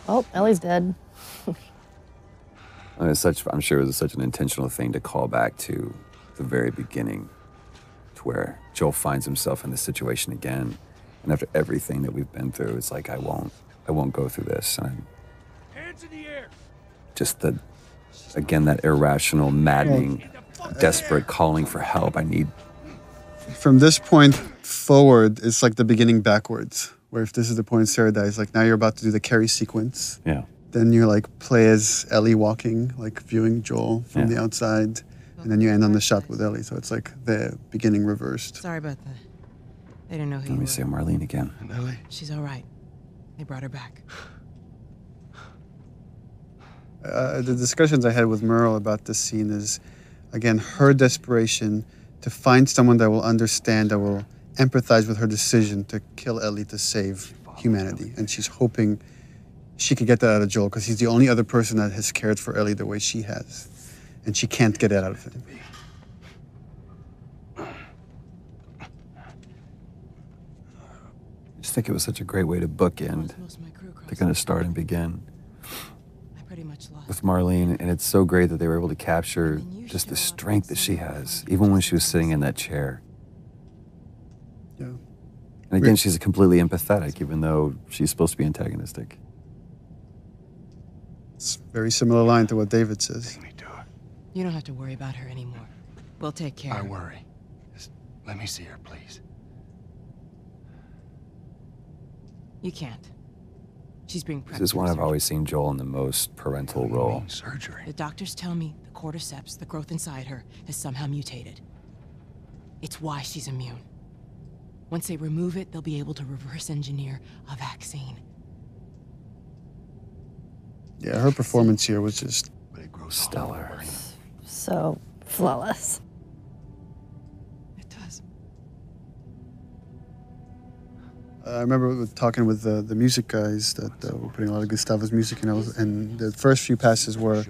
Oh, Ellie's dead. And I'm sure it was such an intentional thing to call back to the very beginning, to where Joel finds himself in this situation again. And after everything that we've been through, it's like, I won't go through this. And Hands in the air! just again, that irrational, maddening, desperate calling for help. From this point forward, it's like the beginning backwards, where if this is the point Sarah dies, like now you're about to do the Carrie sequence. Yeah. Then you like play as Ellie walking, like viewing Joel from the outside, and then you end on the shot with Ellie. So it's like the beginning reversed. Sorry about that. They didn't know who you were. Let me see Marlene again. And Ellie? She's all right. They brought her back. The discussions I had with Merle about this scene is, again, her desperation to find someone that will understand, that will empathize with her decision to kill Ellie to save humanity. And she's hoping she could get that out of Joel because he's the only other person that has cared for Ellie the way she has. And she can't get that out of him. I just think it was such a great way to bookend, to kind of start and begin with Marlene. And it's so great that they were able to capture just the strength that she has, even when she was sitting in that chair. Yeah. And again, she's completely empathetic, even though she's supposed to be antagonistic. It's a very similar line to what David says. You don't have to worry about her anymore. We'll take care of her. I worry. Just let me see her, please. You can't. She's being prepped. This is one I've always seen Joel in the most parental role. Surgery. The doctors tell me the cordyceps, the growth inside her, has somehow mutated. It's why she's immune. Once they remove it, they'll be able to reverse engineer a vaccine. Yeah, her performance here was just stellar. So flawless. It does. I remember talking with the music guys that were putting a lot of Gustavo's music in, and the first few passes were,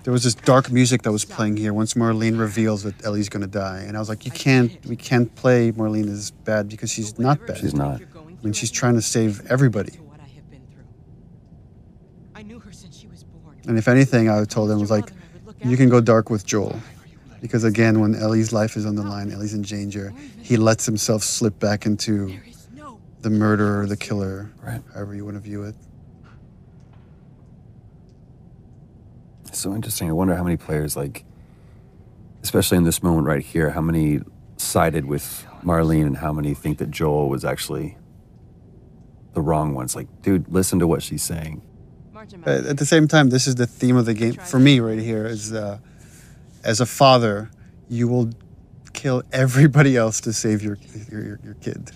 there was this dark music that was playing here once Marlene reveals that Ellie's going to die. And I was like, we can't play Marlene as bad because she's not bad. She's not. I mean, she's trying to save everybody. And if anything, I told them, was like, you can go dark with Joel. Because again, when Ellie's life is on the line, Ellie's in danger, he lets himself slip back into the murderer, the killer, right, however you want to view it. It's so interesting. I wonder how many players, like, especially in this moment right here, how many sided with Marlene and how many think that Joel was actually the wrong one. It's like, dude, listen to what she's saying. But at the same time, this is the theme of the game for me right here. Is as a father, you will kill everybody else to save your kid,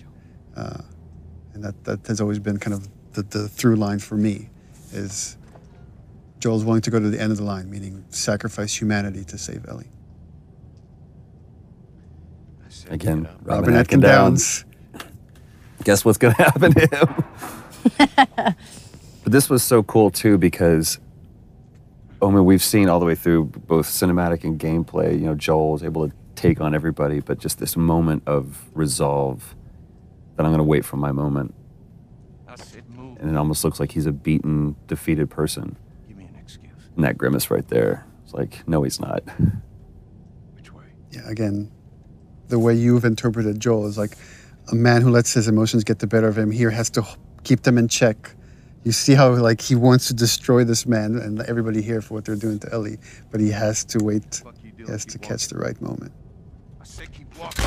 and that has always been kind of the through line for me. Is Joel's willing to go to the end of the line, meaning sacrifice humanity to save Ellie. Again, Robin Atkin Downs. Guess what's going to happen to him? But this was so cool too because, I mean, we've seen all the way through both cinematic and gameplay, you know, Joel's able to take on everybody, but just this moment of resolve that I'm going to wait for my moment. And it almost looks like he's a beaten, defeated person. Give me an excuse. And that grimace right there, it's like, no, he's not. Which way? Yeah, again, the way you've interpreted Joel is like a man who lets his emotions get the better of him here has to keep them in check. You see how like he wants to destroy this man and everybody here for what they're doing to Ellie, but he has to wait. He has to catch the right moment. I said keep walking.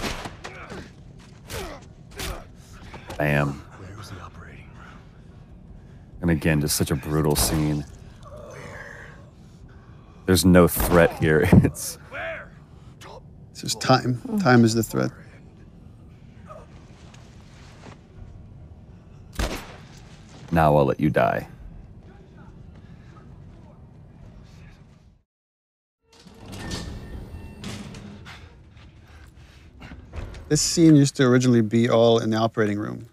Bam. Where's the operating room? And again, just such a brutal scene. There's no threat here. It's just time. Time is the threat. Now I'll let you die. This scene used to originally be all in the operating room.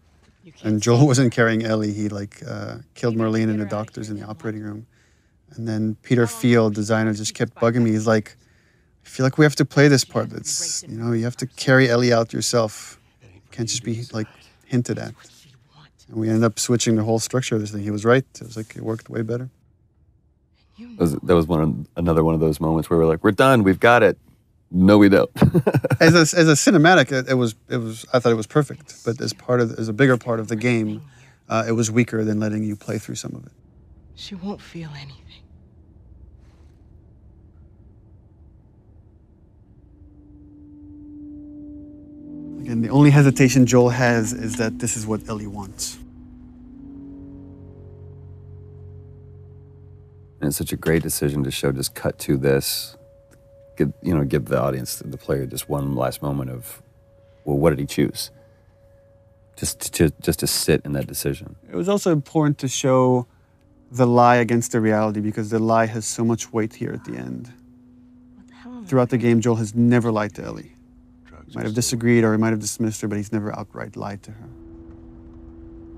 And Joel wasn't carrying Ellie. He killed Marlene and the doctors in the operating room. And then Peter Field, designer, just kept bugging me. He's like, I feel like we have to play this part. It's, you know, you have to carry Ellie out yourself. It can't just be like hinted at. And we ended up switching the whole structure of this thing. He was right. It was like, it worked way better. That was another one of those moments where we're like, we're done, we've got it. No, we don't. as a cinematic, it was. I thought it was perfect. But as a bigger part of the game, it was weaker than letting you play through some of it. She won't feel anything. Again, the only hesitation Joel has is that this is what Ellie wants. And it's such a great decision to show, just cut to this, give the audience, the player, just one last moment of, well, what did he choose? Just to sit in that decision. It was also important to show the lie against the reality because the lie has so much weight here at the end. Throughout the game, Joel has never lied to Ellie. He might have disagreed or he might have dismissed her, but he's never outright lied to her.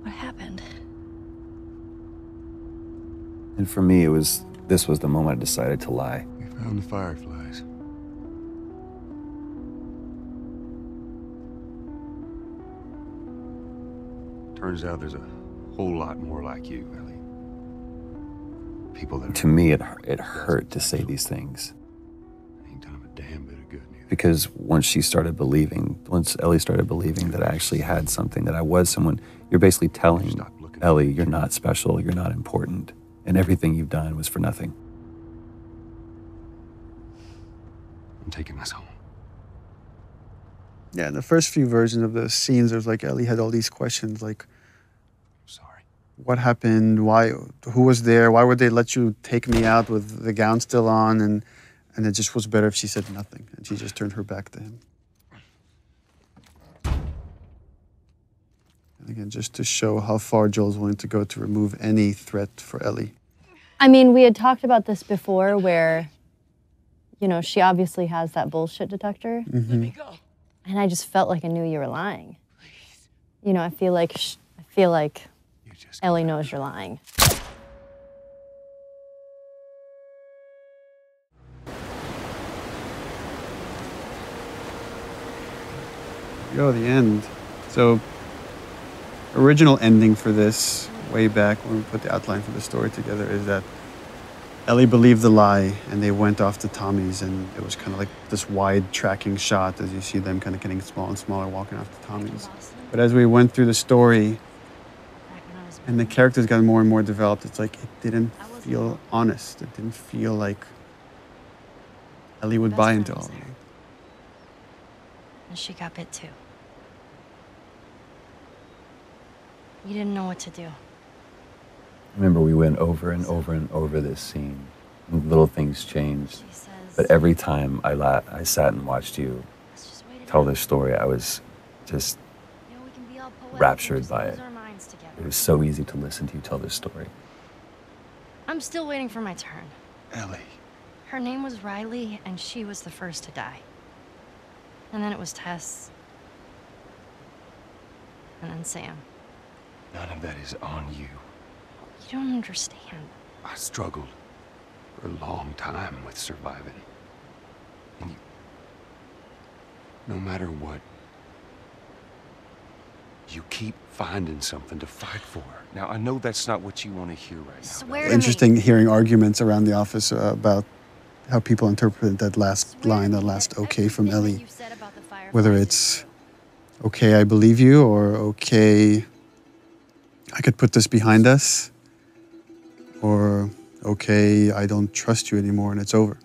What happened? And for me, this was the moment I decided to lie. We found the Fireflies. Turns out there's a whole lot more like you, Ellie. People that to me, it hurt to say these things. Ain't done a damn bit of good neither. Because once Ellie started believing that I actually had something, that I was someone, you're basically telling Ellie, you're not special, you're not important, and everything you've done was for nothing. I'm taking us home. Yeah, in the first few versions of the scenes, there's like Ellie had all these questions like, sorry, what happened? Why? Who was there? Why would they let you take me out with the gown still on? And it just was better if she said nothing and she just turned her back to him. Again, just to show how far Joel's willing to go to remove any threat for Ellie. I mean, we had talked about this before where, you know, she obviously has that bullshit detector. Mm-hmm. And I just felt like I knew you were lying. You know, I feel like Ellie knows you're lying. Go, the end. So, original ending for this, way back when we put the outline for the story together, is that Ellie believed the lie and they went off to Tommy's, and it was kind of like this wide tracking shot as you see them kind of getting smaller and smaller walking off to Tommy's. But as we went through the story and the characters got more and more developed, it's like it didn't feel honest. It didn't feel like Ellie would buy into all of it. And she got bit too. You didn't know what to do. I remember we went over and over and over this scene. And little things changed. But every time I sat and watched you tell this story, I was just raptured by it. It was so easy to listen to you tell this story. I'm still waiting for my turn. Ellie. Her name was Riley, and she was the first to die. And then it was Tess. And then Sam. None of that is on you. You don't understand. I struggled for a long time with surviving. And no matter what, you keep finding something to fight for. Now, I know that's not what you want to hear right now. Interesting hearing arguments around the office about how people interpret that last line, that last okay from Ellie. Whether it's, okay, I believe you, or okay, I could put this behind us, or okay, I don't trust you anymore and it's over.